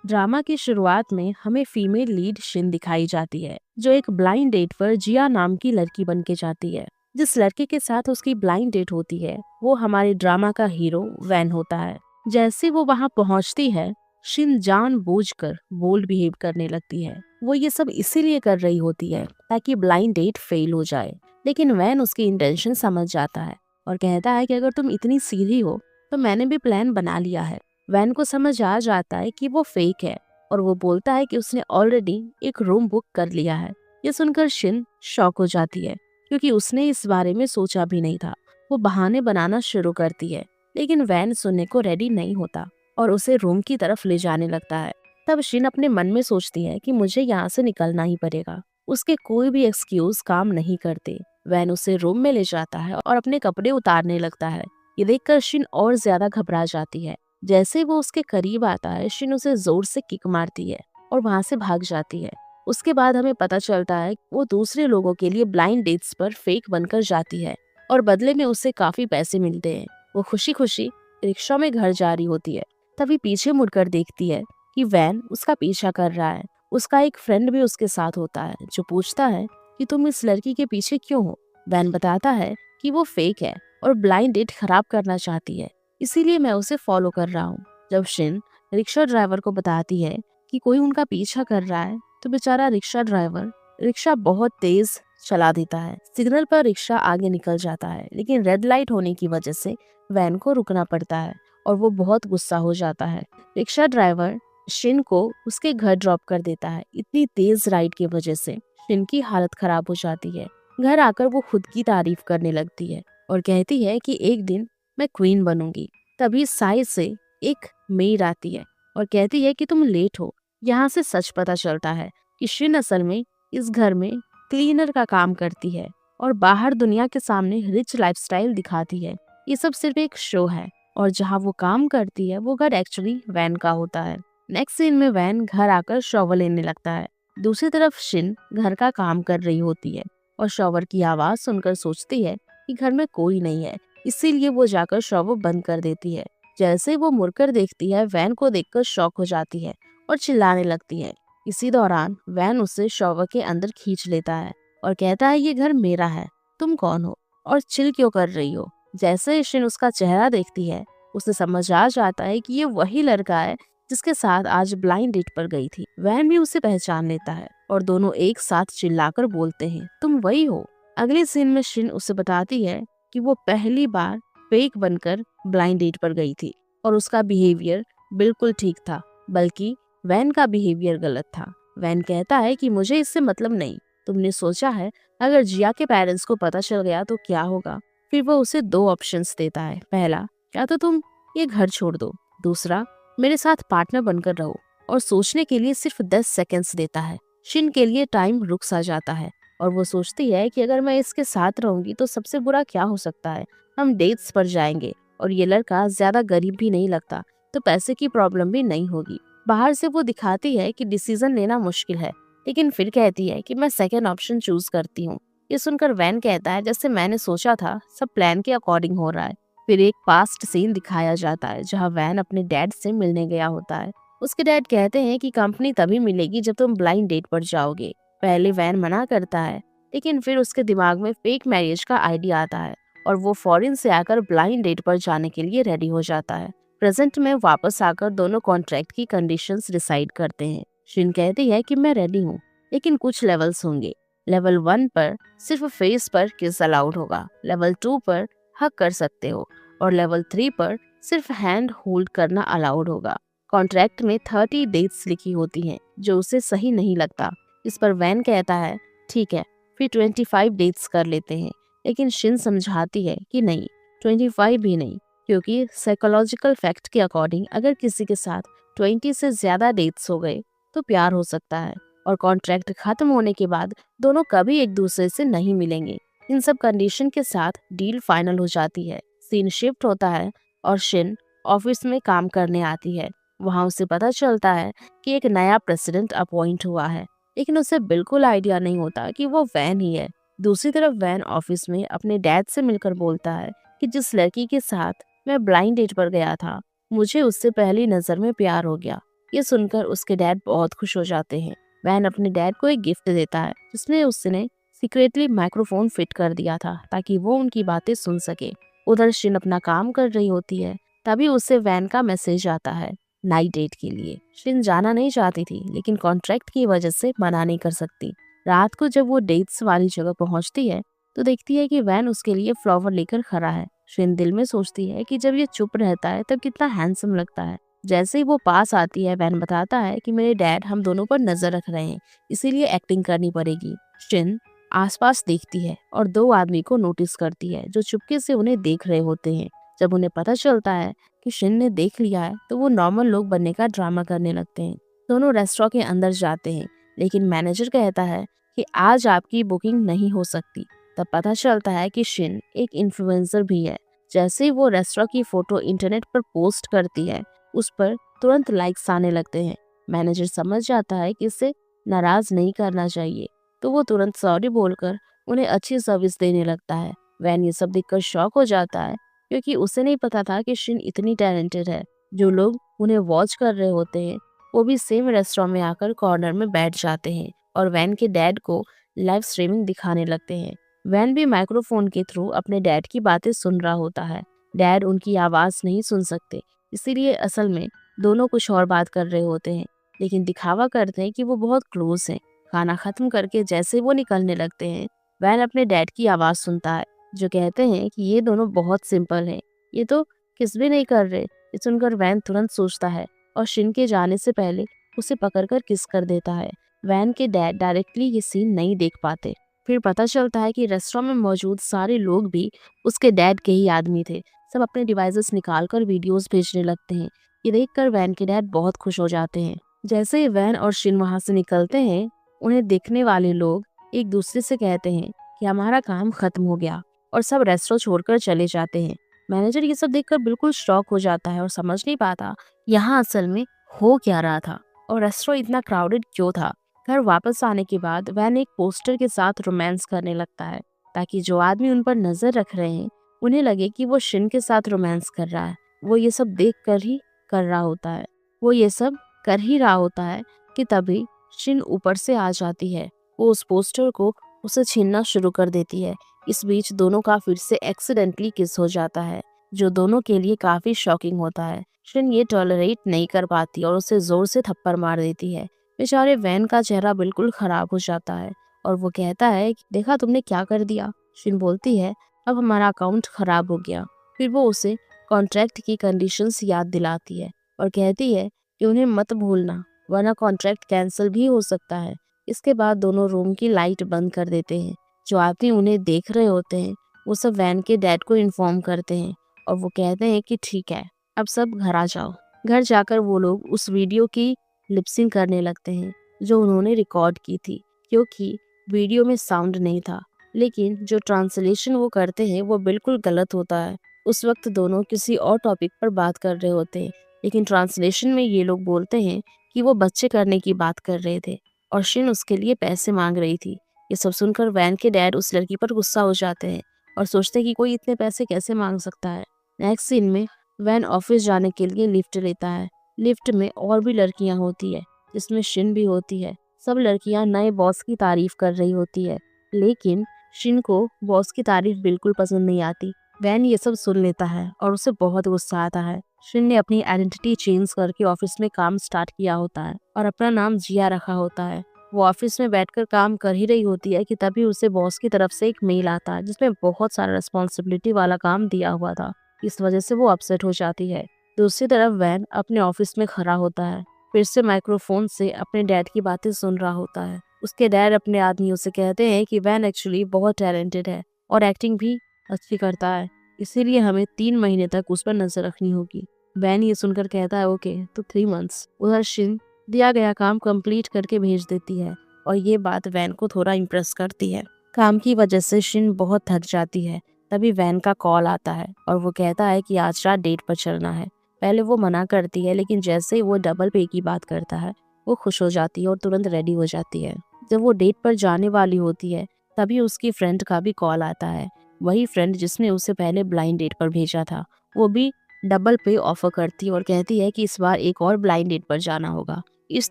Drama की शुरुआत में हमें फीमेल लीड शिन दिखाई जाती है, जो एक ब्लाइंड डेट पर जिया नाम की लड़की बन के जाती है। जिस लड़के के साथ उसकी ब्लाइंड डेट होती है वो हमारे ड्रामा का हीरो वैन होता है। जैसे वो वहां पहुंचती है, शिन जानबूझकर बोल्ड बिहेव करने लगती है। वो ये सब इसीलिए कर रही होती है ताकि ब्लाइंड डेट फेल हो जाए, लेकिन वैन उसकी इंटेंशन समझ जाता है और कहता है कि अगर तुम इतनी सीधी हो तो मैंने भी प्लान बना लिया है। वैन को समझ आ जाता है कि वो फेक है और वो बोलता है कि उसने ऑलरेडी एक रूम बुक कर लिया है। ये सुनकर शिन शॉक हो जाती है क्योंकि उसने इस बारे में सोचा भी नहीं था। वो बहाने बनाना शुरू करती है, लेकिन वैन सुनने को रेडी नहीं होता और उसे रूम की तरफ ले जाने लगता है। तब शिन अपने मन में सोचती है कि मुझे यहाँ से निकलना ही पड़ेगा। उसके कोई भी एक्सक्यूज काम नहीं करते। वैन उसे रूम में ले जाता है और अपने कपड़े उतारने लगता है। ये देखकर शिन और ज्यादा घबरा जाती है। जैसे वो उसके करीब आता है, शिन उसे जोर से किक मारती है और वहां से भाग जाती है। उसके बाद हमें पता चलता है वो दूसरे लोगों के लिए ब्लाइंड डेट्स पर फेक बनकर जाती है और बदले में उससे काफी पैसे मिलते हैं। वो खुशी खुशी रिक्शा में घर जा रही होती है। तभी पीछे मुड़कर देखती है कि वैन उसका पीछा कर रहा है। उसका एक फ्रेंड भी उसके साथ होता है जो पूछता है कि तुम इस लड़की के पीछे क्यों हो। वैन बताता है कि वो फेक है और ब्लाइंड डेट खराब करना चाहती है, इसीलिए मैं उसे फॉलो कर रहा हूँ। जब शिन रिक्शा ड्राइवर को बताती है कि कोई उनका पीछा कर रहा है तो बेचारा रिक्शा ड्राइवर रिक्शा बहुत तेज चला देता है। सिग्नल पर रिक्शा आगे निकल जाता है, लेकिन रेड लाइट होने की वजह से वैन को रुकना पड़ता है और वो बहुत गुस्सा हो जाता है। रिक्शा ड्राइवर शिन को उसके घर ड्रॉप कर देता है। इतनी तेज राइड की वजह से शिन की हालत खराब हो जाती है। घर आकर वो खुद की तारीफ करने लगती है और कहती है कि एक दिन मैं क्वीन बनूंगी। तभी साइड से एक मेड आती है और कहती है कि तुम लेट हो। यहाँ से सच पता चलता है कि शिन असल में इस घर में क्लीनर का काम करती है और बाहर दुनिया के सामने रिच लाइफस्टाइल दिखाती है। ये सब सिर्फ एक शो है और जहाँ वो काम करती है वो घर एक्चुअली वैन का होता है। नेक्स्ट सीन में वैन घर आकर शॉवर लेने लगता है। दूसरी तरफ शिन घर का काम कर रही होती है और शॉवर की आवाज सुनकर सोचती है कि घर में कोई नहीं है, इसीलिए वो जाकर शॉवर बंद कर देती है। जैसे वो मुड़कर देखती है, वैन को देखकर शॉक हो जाती है और चिल्लाने लगती है। इसी दौरान वैन उसे शॉवर के अंदर खींच लेता है और कहता है ये घर मेरा है, तुम कौन हो और चिल क्यों कर रही हो। जैसे शिन उसका चेहरा देखती है, उसे समझ आ जाता है कि ये वही लड़का है जिसके साथ आज ब्लाइंड डेट पर गई थी। वैन भी उसे पहचान लेता है और दोनों एक साथ चिल्लाकर बोलते हैं तुम वही हो। अगले सीन में शिन उसे बताती है कि वो पहली बार फेक बनकर ब्लाइंड डेट पर गई थी और उसका बिहेवियर बिल्कुल ठीक था, बल्कि वैन का बिहेवियर गलत था। वैन कहता है कि मुझे इससे मतलब नहीं, तुमने सोचा है अगर जिया के पेरेंट्स को पता चल गया तो क्या होगा। फिर वो उसे दो ऑप्शंस देता है। पहला, या तो तुम ये घर छोड़ दो, दूसरा मेरे साथ पार्टनर बनकर रहो, और सोचने के लिए सिर्फ 10 सेकेंड्स देता है। शिन के लिए टाइम रुक सा जाता है और वो सोचती है कि अगर मैं इसके साथ रहूंगी तो सबसे बुरा क्या हो सकता है, हम डेट्स पर जाएंगे और ये लड़का ज्यादा गरीब भी नहीं लगता, तो पैसे की प्रॉब्लम भी नहीं होगी। बाहर से वो दिखाती है कि डिसीजन लेना मुश्किल है, लेकिन फिर कहती है कि मैं सेकेंड ऑप्शन चूज करती हूँ। ये सुनकर वैन कहता है जैसे मैंने सोचा था सब प्लान के अकॉर्डिंग हो रहा है। फिर एक पास्ट सीन दिखाया जाता है जहाँ वैन अपने डैड से मिलने गया होता है। उसके डैड कहते हैं कि कंपनी तभी मिलेगी जब तुम ब्लाइंड डेट पर जाओगे। पहले वैन मना करता है, लेकिन फिर उसके दिमाग में फेक मैरिज का आइडिया आता है और वो फॉरेन से आकर ब्लाइंड डेट पर जाने के लिए रेडी हो जाता है। प्रेजेंट में वापस आकर दोनों कॉन्ट्रैक्ट की कंडीशंस डिसाइड करते हैं। शिन कहती है कि मैं रेडी हूँ, लेकिन कुछ लेवल्स होंगे। लेवल 1 पर सिर्फ फेस पर किस अलाउड होगा, लेवल 2 पर हक कर सकते हो और लेवल 3 पर सिर्फ हैंड होल्ड करना अलाउड होगा। कॉन्ट्रैक्ट में 30 डेट्स लिखी होती हैं, जो उसे सही नहीं लगता। इस पर वैन कहता है ठीक है, फिर 25 डेट्स कर लेते हैं, लेकिन शिन समझाती है कि नहीं, 25 भी नहीं, क्योंकि साइकोलॉजिकल फैक्ट के अकॉर्डिंग अगर किसी के साथ 20 से ज्यादा डेट्स हो गए तो प्यार हो सकता है और कॉन्ट्रैक्ट खत्म होने के बाद दोनों कभी एक दूसरे से नहीं मिलेंगे। इन सब कंडीशन के साथ डील फाइनल हो जाती है। सीन शिफ्ट होता है और शिन ऑफिस में काम करने आती है। वहाँ उसे पता चलता है कि एक नया प्रेसिडेंट अपॉइंट हुआ है, लेकिन उसे बिल्कुल आइडिया नहीं होता कि वो वैन ही है। दूसरी तरफ वैन ऑफिस में अपने डैड से मिलकर बोलता है कि जिस लड़की के साथ मैं ब्लाइंड डेट पर गया था, मुझे उससे पहली नजर में प्यार हो गया। ये सुनकर उसके डैड बहुत खुश हो जाते हैं। वैन अपने डैड को एक गिफ्ट देता है जिसमें उसने सीक्रेटली माइक्रोफोन फिट कर दिया था ताकि वो उनकी बातें सुन सके। उधर शिन अपना काम कर रही होती है, तभी उसे वैन का मैसेज आता है नाइट डेट के लिए। शिन जाना नहीं चाहती थी लेकिन कॉन्ट्रैक्ट की वजह से मना नहीं कर सकती। रात को जब वो डेट्स वाली जगह पहुंचती है तो देखती है कि वैन उसके लिए फ्लावर लेकर खड़ा है। शिन दिल में सोचती है कि जब ये चुप रहता है तब कितना हैंडसम लगता है। जैसे ही वो पास आती है वैन बताता है कि मेरे डैड हम दोनों पर नजर रख रहे हैं, इसीलिए एक्टिंग करनी पड़ेगी। शिन आसपास देखती है और दो आदमी को नोटिस करती है जो चुपके से उन्हें देख रहे होते हैं। जब उन्हें पता चलता है कि शिन ने देख लिया है तो वो नॉर्मल लोग बनने का ड्रामा करने लगते हैं। दोनों रेस्टोरेंट के अंदर जाते हैं लेकिन मैनेजर कहता है कि आज आपकी बुकिंग नहीं हो सकती। तब पता चलता है कि शिन एक इन्फ्लुएंसर भी है। जैसे ही वो रेस्टोरेंट की फोटो इंटरनेट पर पोस्ट करती है उस पर तुरंत लाइक्स आने लगते हैं। मैनेजर समझ जाता है कि इसे नाराज नहीं करना चाहिए तो वो तुरंत सॉरी बोलकर उन्हें अच्छी सर्विस देने लगता है। वैन ये सब देखकर शॉक हो जाता है क्योंकि उसे नहीं पता था कि शिन इतनी टैलेंटेड है। जो लोग उन्हें वॉच कर रहे होते हैं वो भी सेम रेस्टोरेंट में आकर कॉर्नर में बैठ जाते हैं और वैन के डैड को लाइव स्ट्रीमिंग दिखाने लगते हैं। वैन भी माइक्रोफोन के थ्रू अपने डैड की बातें सुन रहा होता है। डैड उनकी आवाज नहीं सुन सकते, इसीलिए असल में दोनों कुछ और बात कर रहे होते हैं लेकिन दिखावा करते हैं कि वो बहुत क्लोज हैं। खाना खत्म करके जैसे वो निकलने लगते हैं वैन अपने डैड की आवाज सुनता है जो कहते हैं कि ये दोनों बहुत सिंपल हैं, ये तो किस भी नहीं कर रहे। ये सुनकर वैन तुरंत सोचता है और शिन के जाने से पहले उसे पकड़कर किस कर देता है। वैन के डैड डायरेक्टली ये सीन नहीं देख पाते। फिर पता चलता है कि रेस्टोरेंट में मौजूद सारे लोग भी उसके डैड के ही आदमी थे। सब अपने डिवाइसेस निकालकर वीडियोस भेजने लगते हैं। ये देखकर वैन के डैड बहुत खुश हो जाते हैं। जैसे ही वैन और शिन वहां से निकलते हैं उन्हें देखने वाले लोग एक दूसरे से कहते हैं कि हमारा काम खत्म हो गया और सब रेस्टोरेंट छोड़कर चले जाते हैं। मैनेजर ये सब देखकर बिल्कुल शॉक हो जाता है और समझ नहीं पाता यहाँ असल में हो क्या रहा था और रेस्टोरेंट इतना क्राउडेड क्यों था। घर वापस आने के बाद वैन एक पोस्टर के साथ रोमांस करने लगता है ताकि जो आदमी उन पर नजर रख रहे हैं उन्हें लगे कि वो शिन के साथ रोमांस कर रहा है। वो ये सब देख कर ही कर रहा होता है वो ये सब कर ही रहा होता है कि तभी शिन ऊपर से आ जाती है। वो उस पोस्टर को उसे छीनना शुरू कर देती है। इस बीच दोनों का फिर से एक्सीडेंटली किस हो जाता है जो दोनों के लिए काफी शॉकिंग होता है। शिन ये टॉलरेट नहीं कर पाती और उसे जोर से थप्पड़ मार देती है। बेचारे वैन का चेहरा बिल्कुल खराब हो जाता है और वो कहता है कि देखा तुमने क्या कर दिया। शिन बोलती है अब हमारा अकाउंट खराब हो गया। फिर वो उसे कॉन्ट्रैक्ट की कंडीशंस याद दिलाती है और कहती है कि उन्हें मत भूलना वरना कॉन्ट्रैक्ट कैंसिल भी हो सकता है। इसके बाद दोनों रूम की लाइट बंद कर देते हैं। जो आदमी उन्हें देख रहे होते हैं वो सब वैन के डैड को इन्फॉर्म करते हैं और वो कहते हैं कि ठीक है अब सब घर आ जाओ। घर जाकर वो लोग उस वीडियो की लिपसिंग करने लगते हैं जो उन्होंने रिकॉर्ड की थी क्योंकि वीडियो में साउंड नहीं था लेकिन जो ट्रांसलेशन वो करते हैं वो बिल्कुल गलत होता है। उस वक्त दोनों किसी और टॉपिक पर बात कर रहे होते हैं लेकिन ट्रांसलेशन में ये लोग बोलते हैं कि वो बच्चे करने की बात कर रहे थे और शिन उसके लिए पैसे मांग रही थी। ये सब सुनकर वैन के डैड उस लड़की पर गुस्सा हो जाते हैं और सोचते हैं कि कोई इतने पैसे कैसे मांग सकता है। नेक्स्ट सीन में वैन ऑफिस जाने के लिए लिफ्ट लेता है। लिफ्ट में और भी लड़कियां होती है जिसमें शिन भी होती है। सब लड़कियां नए बॉस की तारीफ कर रही होती है लेकिन शिन को बॉस की तारीफ बिल्कुल पसंद नहीं आती। वैन ये सब सुन लेता है और उसे बहुत गुस्सा आता है। शिन ने अपनी आइडेंटिटी चेंज करके ऑफिस में काम स्टार्ट किया होता है और अपना नाम जिया रखा होता है। वो ऑफिस में बैठकर काम कर ही रही होती है कि तभी उसे बॉस की तरफ से एक मेल आता है जिसमें बहुत सारा रिस्पॉन्सिबिलिटी वाला काम दिया हुआ था। इस वजह से वो अपसेट हो जाती है। दूसरी तरफ वैन अपने ऑफिस में खड़ा होता है, फिर से माइक्रोफोन से अपने डैड की बातें सुन रहा होता है। उसके डैड अपने आदमियों से कहते हैं कि वैन एक्चुअली बहुत टैलेंटेड है और एक्टिंग भी अच्छी करता है, इसीलिए हमें 3 महीने तक उस पर नजर रखनी होगी। वैन ये सुनकर कहता है ओके तो 3 मंथ्स। उधर शिन दिया गया काम कंप्लीट करके भेज देती है और ये बात वैन को थोड़ा इम्प्रेस करती है। काम की वजह से शिन बहुत थक जाती है। तभी वैन का कॉल आता है और वो कहता है कि आज रात डेट पर चलना है। पहले वो मना करती है लेकिन जैसे ही वो डबल पे की बात करता है वो खुश हो जाती है और तुरंत रेडी हो जाती है। जब वो डेट पर जाने वाली होती है तभी उसकी फ्रेंड का भी कॉल आता है। वही फ्रेंड जिसने उसे पहले ब्लाइंड डेट पर भेजा था वो भी डबल पे ऑफर करती है और कहती है कि इस बार एक और ब्लाइंड डेट पर जाना होगा। इस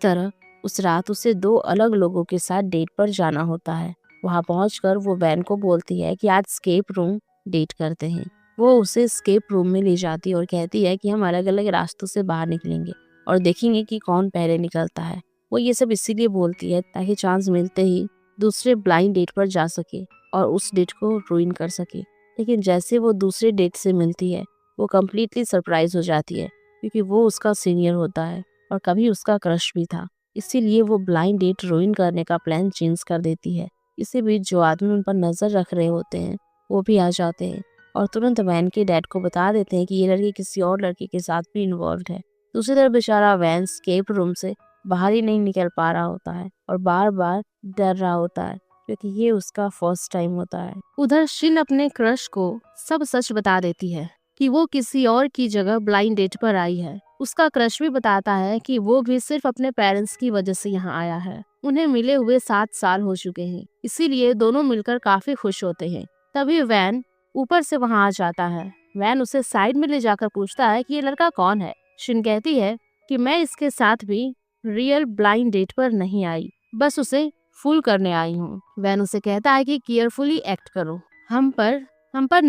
तरह उस रात उसे 2 अलग लोगों के साथ डेट पर जाना होता है। वहां पहुंचकर वो वैन को बोलती है कि आज स्केप रूम डेट करते हैं। वो उसे स्केप रूम में ले जाती है और कहती है कि हम अलग अलग रास्तों से बाहर निकलेंगे और देखेंगे कि कौन पहले निकलता है। वो ये सब इसीलिए बोलती है ताकि चांस मिलते ही दूसरे ब्लाइंड डेट पर जा सके और उस डेट को रुइन कर सके। लेकिन जैसे वो दूसरे डेट से मिलती है, वो कम्प्लीटली सरप्राइज हो जाती है क्योंकि वो उसका सीनियर होता है और कभी उसका क्रश भी था। इसीलिए वो ब्लाइंड डेट रुइन करने का प्लान चेंज कर देती है। इसी बीच जो आदमी उन पर नजर रख रहे होते हैं वो भी आ जाते हैं और तुरंत वैन के डैड को बता देते हैं कि ये लड़की किसी और लड़के के साथ भी इन्वॉल्व है। दूसरी तरफ बेचारा वैन स्केप रूम से बाहर ही नहीं निकल पा रहा होता है और बार बार डर रहा होता है क्योंकि ये उसका फर्स्ट टाइम होता है। उधर शिन अपने क्रश को सब सच बता देती है कि वो किसी और की जगह ब्लाइंड डेट पर आई है। उसका क्रश भी बताता है कि वो भी सिर्फ अपने पेरेंट्स की वजह से यहाँ आया है। उन्हें मिले हुए 7 साल हो चुके हैं, इसीलिए दोनों मिलकर काफी खुश होते हैं। तभी वैन ऊपर से वहाँ आ जाता है। वैन उसे साइड में ले जाकर पूछता है कि ये लड़का कौन है। शिन कहती है कि मैं इसके साथ भी रियल ब्लाइंड डेट पर नहीं आई, बस उसे फूल करने आई हूँ। वैन उसे कहता है कि केयरफुली एक्ट करो, हम पर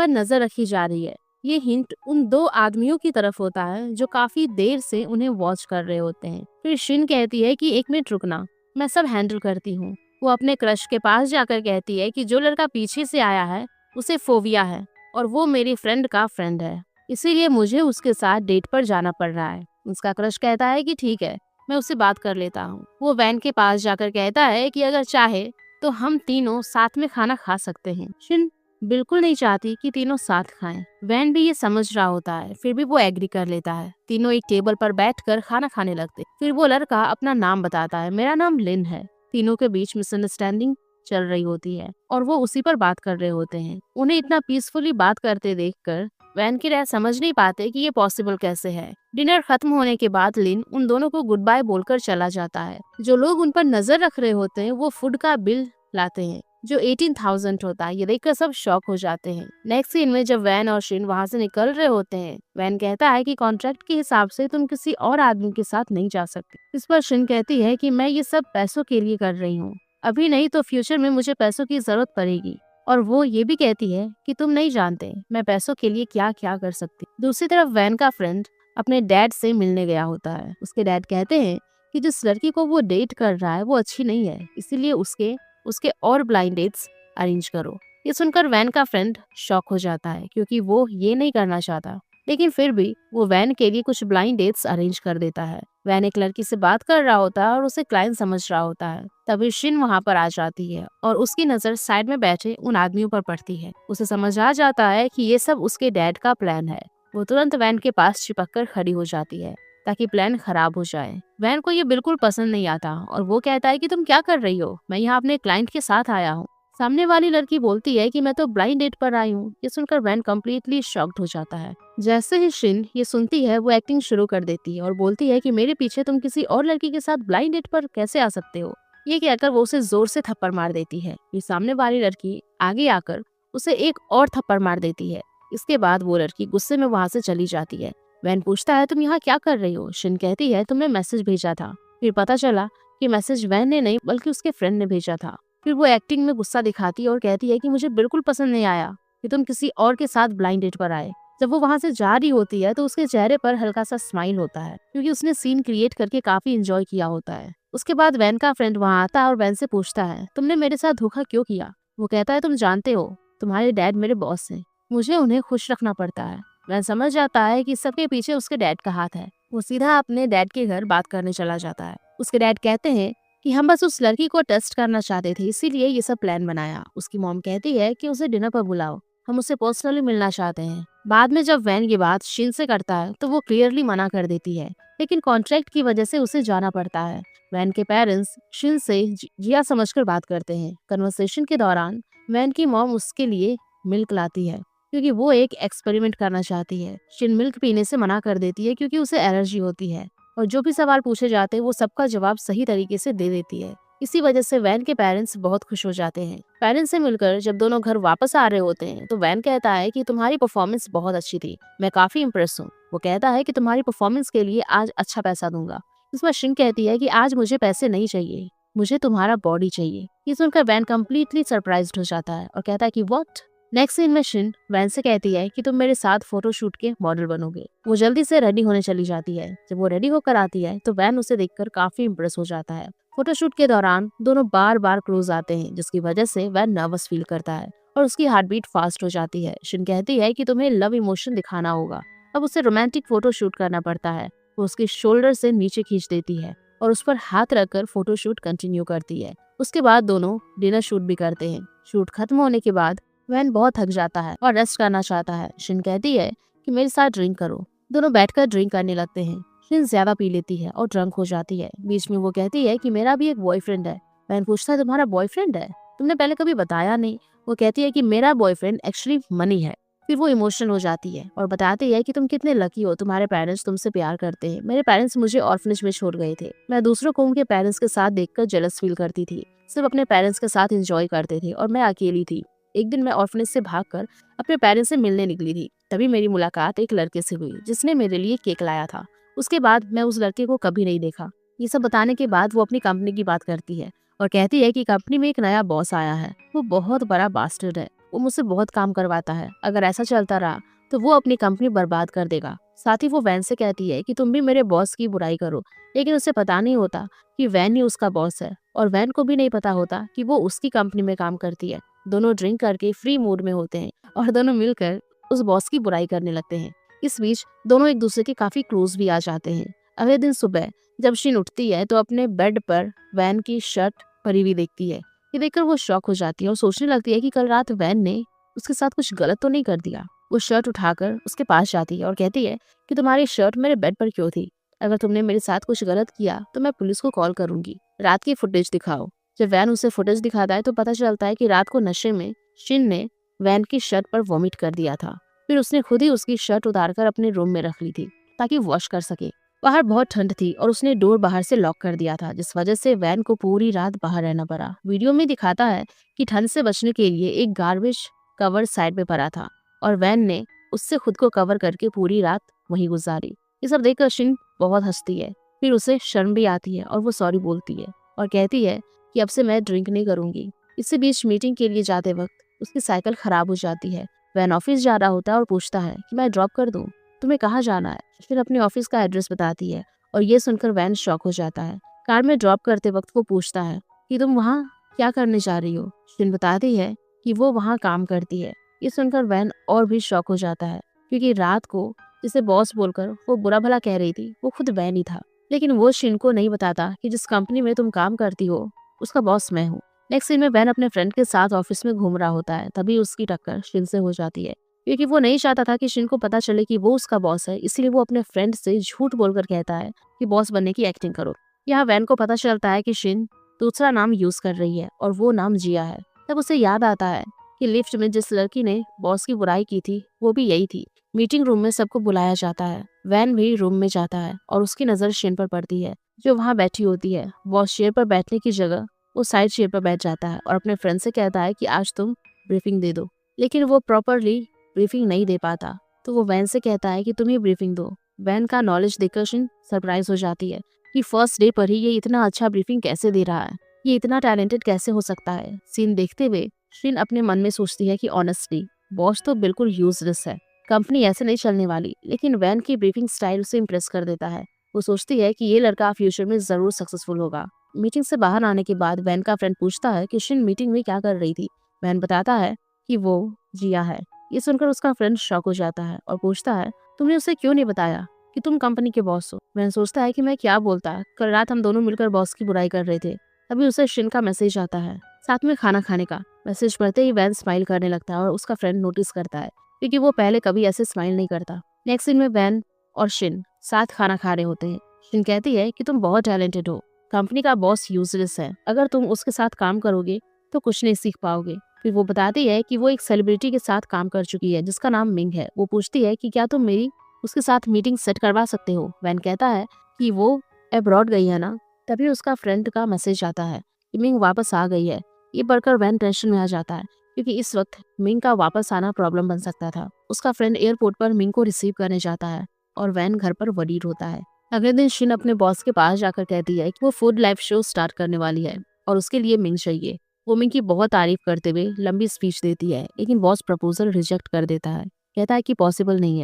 नजर रखी जा रही है। ये हिंट उन 2 आदमियों की तरफ होता है जो काफी देर से उन्हें वॉच कर रहे होते हैं। फिर शिन कहती है कि 1 मिनट रुकना, मैं सब हैंडल करती हूँ। वो अपने क्रश के पास जाकर कहती है कि जो लड़का पीछे से आया है उसे फोबिया है और वो मेरी फ्रेंड का फ्रेंड है, इसीलिए मुझे उसके साथ डेट पर जाना पड़ रहा है। उसका क्रश कहता है कि ठीक है, मैं उससे बात कर लेता हूँ। वो वैन के पास जाकर कहता है कि अगर चाहे तो हम तीनों साथ में खाना खा सकते हैं। शिन बिल्कुल नहीं चाहती कि तीनों साथ खाएं। वैन भी ये समझ रहा होता है, फिर भी वो एग्री कर लेता है। तीनों एक टेबल पर बैठकर खाना खाने लगते। फिर वो लड़का अपना नाम बताता है, मेरा नाम लिन है। तीनों के बीच मिसअंडरस्टैंडिंग चल रही होती है और वो उसी पर बात कर रहे होते हैं। उन्हें इतना पीसफुली बात करते देखकर वैन के डैड समझ नहीं पाते कि ये पॉसिबल कैसे है। डिनर खत्म होने के बाद लिन उन दोनों को गुड बाय बोलकर चला जाता है। जो लोग उन पर नजर रख रहे होते हैं वो फूड का बिल लाते हैं जो 18,000 होता है। ये देखकर सब शॉक हो जाते हैं। नेक्स्ट सीन में जब वैन और शिन वहाँ से निकल रहे होते हैं, वैन कहता है कि कॉन्ट्रैक्ट के हिसाब से तुम किसी और आदमी के साथ नहीं जा सकती। इस पर शिन कहती है कि मैं ये सब पैसों के लिए कर रही हूँ, अभी नहीं तो फ्यूचर में मुझे पैसों की जरूरत पड़ेगी। और वो ये भी कहती है कि तुम नहीं जानते मैं पैसों के लिए क्या क्या कर सकती। दूसरी तरफ वैन का फ्रेंड अपने डैड से मिलने गया होता है। उसके डैड कहते हैं कि जिस लड़की को वो डेट कर रहा है वो अच्छी नहीं है, इसीलिए उसके और ब्लाइंड डेट्स अरेंज करो। ये सुनकर वैन का फ्रेंड शॉक हो जाता है क्योंकि वो ये नहीं करना चाहता, लेकिन फिर भी वो वैन के लिए कुछ ब्लाइंड डेट्स अरेंज कर देता है। वैन एक लड़की से बात कर रहा होता है और उसे क्लाइंट समझ रहा होता है। तभी शिन वहाँ पर आ जाती है और उसकी नजर साइड में बैठे उन आदमियों पर पड़ती है। उसे समझ आ जाता है कि ये सब उसके डैड का प्लान है। वो तुरंत वैन के पास चिपक कर खड़ी हो जाती है ताकि प्लान खराब हो जाए। वैन को ये बिल्कुल पसंद नहीं आता और वो कहता है कि तुम क्या कर रही हो, मैं यहाँ अपने क्लाइंट के साथ आया हूँ। सामने वाली लड़की बोलती है कि मैं तो ब्लाइंड डेट पर आई हूँ। ये सुनकर वैन कम्प्लीटली शॉक्ड हो जाता है। जैसे ही शिन ये सुनती है वो एक्टिंग शुरू कर देती है और बोलती है कि मेरे पीछे तुम किसी और लड़की के साथ ब्लाइंड डेट पर कैसे आ सकते हो। ये कहकर वो उसे जोर से थप्पड़ मार देती है। ये सामने वाली लड़की आगे आकर उसे एक और थप्पड़ मार देती है। इसके बाद वो लड़की गुस्से में वहाँ से चली जाती है। वैन पूछता है तुम यहाँ क्या कर रही हो। शिन कहती है तुमने मैसेज भेजा था। फिर पता चला कि मैसेज वैन ने नहीं बल्कि उसके फ्रेंड ने भेजा था। फिर वो एक्टिंग में गुस्सा दिखाती है और कहती है कि मुझे बिल्कुल पसंद नहीं आया कि तुम किसी और के साथ ब्लाइंड डेट पर आए। जब वो वहाँ से जा रही होती है तो उसके चेहरे पर हल्का सा स्माइल होता है क्योंकि उसने सीन क्रिएट करके काफी एंजॉय किया होता है। उसके बाद वैन का फ्रेंड वहाँ आता है और वैन से पूछता है तुमने मेरे साथ धोखा क्यों किया। वो कहता है तुम जानते हो तुम्हारे डैड मेरे बॉस हैं, मुझे उन्हें खुश रखना पड़ता है। वैन समझ जाता है कि सबके पीछे उसके डैड का हाथ है। वो सीधा अपने डैड के घर बात करने चला जाता है। उसके डैड कहते हैं कि हम बस उस लड़की को टेस्ट करना चाहते थे, इसीलिए ये सब प्लान बनाया। उसकी मॉम कहती है कि उसे डिनर पर बुलाओ, हम उससे पर्सनली मिलना चाहते हैं। बाद में जब वैन ये बात शिन से करता है तो वो क्लियरली मना कर देती है, लेकिन कॉन्ट्रैक्ट की वजह से उसे जाना पड़ता है। वैन के पेरेंट्स शिन से जिया समझकर बात करते हैं। कन्वर्सेशन के दौरान वैन की मॉम उसके लिए मिल्क लाती है क्योंकि वो एक एक्सपेरिमेंट करना चाहती है। शिन मिल्क पीने से मना कर देती है क्योंकि उसे एलर्जी होती है और जो भी सवाल पूछे जाते हैं वो सबका जवाब सही तरीके से दे देती है। इसी वजह से वैन के पेरेंट्स बहुत खुश हो जाते हैं। पेरेंट्स से मिलकर जब दोनों घर वापस आ रहे होते हैं तो वैन कहता है कि तुम्हारी परफॉर्मेंस बहुत अच्छी थी, मैं काफी इम्प्रेस हूँ। वो कहता है कि तुम्हारी परफॉर्मेंस के लिए आज अच्छा पैसा दूंगा। इसमें शिन कहती है कि आज मुझे पैसे नहीं चाहिए, मुझे तुम्हारा बॉडी चाहिए। ये सुनकर वैन कम्प्लीटली सरप्राइज्ड हो जाता है और कहता है कि व्हाट। नेक्स्ट सीन में शिन वैन से कहती है कि तुम मेरे साथ फोटोशूट के मॉडल बनोगे। वो जल्दी से रेडी होने चली जाती है। जब वो रेडी होकर आती है तो वैन उसे देखकर काफी इम्प्रेस हो जाता है। फोटोशूट के दौरान दोनों बार बार क्लोज आते हैं, जिसकी वजह से वैन नर्वस फील करता है और उसकी हार्ट बीट फास्ट हो जाती है। शिन कहती है कि तुम्हें लव इमोशन दिखाना होगा। अब उसे रोमांटिक फोटो शूट करना पड़ता है। वो उसके शोल्डर से नीचे खींच देती है और उस पर हाथ रखकर फोटोशूट कंटिन्यू करती है। उसके बाद दोनों डिनर शूट भी करते हैं। शूट खत्म होने के बाद वैन बहुत थक जाता है और रेस्ट करना चाहता है। शिन कहती है कि मेरे साथ ड्रिंक करो। दोनों बैठकर ड्रिंक करने लगते हैं। शिन ज्यादा पी लेती है और ड्रंक हो जाती है। बीच में वो कहती है कि मेरा भी एक बॉयफ्रेंड है। वैन पूछता है तुम्हारा बॉयफ्रेंड है, तुमने पहले कभी बताया नहीं। वो कहती है कि मेरा बॉयफ्रेंड एक्चुअली मनी है। फिर वो इमोशनल हो जाती है और बताती है कि तुम कितने लकी हो, तुम्हारे पेरेंट्स तुमसे प्यार करते हैं। मेरे पेरेंट्स मुझे ऑर्फनेज में छोड़ गए थे। मैं दूसरों को उनके पेरेंट्स के साथ देखकर जेलस फील करती थी। सिर्फ अपने पेरेंट्स के साथ एंजॉय करते थे और मैं अकेली थी। एक दिन मैं ऑर्फनेज से भागकर अपने पेरेंट्स से मिलने निकली थी। तभी मेरी मुलाकात एक लड़के से हुई जिसने मेरे लिए केक लाया था। उसके बाद मैं उस लड़के को कभी नहीं देखा। ये सब बताने के बाद वो अपनी कंपनी की बात करती है और कहती है कि कंपनी में एक नया बॉस आया है। वो बहुत बड़ा बास्टर्ड है। वो मुझसे बहुत काम करवाता है। अगर ऐसा चलता रहा तो वो अपनी कंपनी बर्बाद कर देगा। साथ ही वो वैन से कहती है कि तुम भी मेरे बॉस की बुराई करो, लेकिन उसे पता नहीं होता कि वैन ही उसका बॉस है और वैन को भी नहीं पता होता कि वो उसकी कंपनी में काम करती है। दोनों ड्रिंक करके फ्री मूड में होते हैं और दोनों मिलकर उस बॉस की बुराई करने लगते हैं। इस बीच दोनों एक दूसरे के काफी क्लोज भी आ जाते हैं। अगले दिन सुबह जब शिन उठती है तो अपने बेड पर वैन की शर्ट पड़ी हुई देखती है। ये देखकर वो शॉक हो जाती है और सोचने लगती है कि कल रात वैन ने उसके साथ कुछ गलत तो नहीं कर दिया। वो शर्ट उठाकर उसके पास जाती है और कहती है कि तुम्हारी शर्ट मेरे बेड पर क्यों थी? अगर तुमने मेरे साथ कुछ गलत किया तो मैं पुलिस को कॉल करूंगी। रात की फुटेज दिखाओ। जब वैन उसे फुटेज दिखाता है तो पता चलता है कि रात को नशे में शिन ने वैन की शर्ट पर वॉमिट कर दिया था। फिर उसने खुद ही उसकी शर्ट उतारकर अपने रूम में रख ली थी ताकि वॉश कर सके। बाहर बहुत ठंड थी और उसने डोर बाहर से लॉक कर दिया था, जिस वजह से वैन को पूरी रात बाहर रहना पड़ा। वीडियो में दिखाता है कि ठंड से बचने के लिए एक गार्बेज कवर साइड में पड़ा था और वैन ने उससे खुद को कवर करके पूरी रात वहीं गुजारी। ये सब देखकर शिन बहुत हंसती है। फिर उसे शर्म भी आती है और वो सॉरी बोलती है और कहती है कि अब से मैं ड्रिंक नहीं करूंगी। इसी बीच मीटिंग के लिए जाते वक्त उसकी साइकिल खराब हो जाती है। वैन ऑफिस जा रहा होता है और पूछता है कि मैं ड्रॉप कर दूं, तुम्हें कहाँ जाना है? फिर अपने ऑफिस का एड्रेस बताती है और ये सुनकर वैन शॉक हो जाता है। कार में ड्रॉप करते वक्त वो पूछता है कि तुम वहाँ क्या करने जा रही हो? शिन बताती है कि वो वहाँ काम करती है। ये सुनकर वैन और भी शॉक हो जाता है, क्योंकि रात को जिसे बॉस बोलकर वो बुरा भला कह रही थी वो खुद वैन ही था। लेकिन वो शिन को नहीं बताता कि जिस कंपनी में तुम काम करती हो उसका बॉस मैं हूँ। नेक्स्ट सीन में वैन अपने फ्रेंड के साथ ऑफिस में घूम रहा होता है। तभी उसकी टक्कर शिन से हो जाती है, क्योंकि वो नहीं चाहता था कि शिन को पता चले कि वो उसका बॉस है। इसलिए वो अपने फ्रेंड से झूठ बोलकर कहता है कि बॉस बनने की एक्टिंग करो। यहाँ वैन को पता चलता है कि शिन दूसरा नाम यूज कर रही है और वो नाम जिया है। तब उसे याद आता है कि लिफ्ट में जिस लड़की ने बॉस की बुराई की थी वो भी यही थी। मीटिंग रूम में सबको बुलाया जाता है। वैन भी रूम में जाता है और उसकी नजर शिन पर पड़ती है जो वहाँ बैठी होती है। बॉस चेयर पर बैठने की जगह वो साइड चेयर पर बैठ जाता है और अपने फ्रेंड से कहता है कि आज तुम ब्रीफिंग दे दो, लेकिन वो प्रॉपरली ब्रीफिंग नहीं दे पाता। तो वो वैन से कहता है कि तुम ही ब्रीफिंग दो। वैन का नॉलेज देखकर शिन सरप्राइज हो जाती है कि फर्स्ट डे पर ही ये इतना अच्छा ब्रीफिंग कैसे दे रहा है, ये इतना टैलेंटेड कैसे हो सकता है। सीन देखते हुए शिन अपने मन में सोचती है कि ऑनेस्टली बॉस तो बिल्कुल यूजलेस है, कंपनी ऐसे नहीं चलने वाली। लेकिन वैन की ब्रीफिंग स्टाइल उसे इम्प्रेस कर देता है। वो सोचती है कि ये लड़का फ्यूचर में जरूर सक्सेसफुल होगा। मीटिंग से बाहर आने के बाद वैन का फ्रेंड पूछता है कि शिन मीटिंग में क्या कर रही थी। वैन बताता है कि वो जिया है। ये सुनकर उसका फ्रेंड शॉक हो जाता है और पूछता है तुमने उसे क्यों नहीं बताया कि तुम कंपनी के बॉस हो। वैन सोचता है कि मैं क्या बोलता, कल रात हम दोनों मिलकर बॉस की बुराई कर रहे थे। तभी उसे शिन का मैसेज आता है साथ में खाना खाने का। मैसेज पढ़ते ही वैन स्माइल करने लगता है और उसका फ्रेंड नोटिस करता है, क्योंकि वो पहले कभी ऐसे स्माइल नहीं करता। नेक्स्ट सीन में वैन और शिन साथ खाना खा रहे होते हैं। शिन कहती है कि तुम बहुत टैलेंटेड हो, कंपनी का बॉस यूजलेस है, अगर तुम उसके साथ काम करोगे तो कुछ नहीं सीख पाओगे। फिर वो बताती है कि वो एक सेलिब्रिटी के साथ काम कर चुकी है जिसका नाम मिंग है। वो पूछती है कि क्या तुम मेरी उसके साथ मीटिंग सेट करवा सकते हो। वैन कहता है कि वो अब्रॉड गई है ना। तभी उसका फ्रेंड का मैसेज आता है कि मिंग वापस आ गई है। ये पढ़कर वैन टेंशन में आ जाता है क्योंकि इस वक्त मिंग का वापस आना प्रॉब्लम बन सकता था। उसका फ्रेंड एयरपोर्ट पर मिंग को रिसीव करने जाता है और वैन घर पर वरीड होता है। अगले दिन शिन अपने बॉस के पास जाकर कहती है कि वो फूड लाइव शो स्टार्ट करने वाली है और उसके लिए मिंग चाहिए। वो मिंग की बहुत तारीफ करते हुए लंबी स्पीच देती है, लेकिन बॉस प्रपोजल रिजेक्ट कर देता है। कहता है कि पॉसिबल नहीं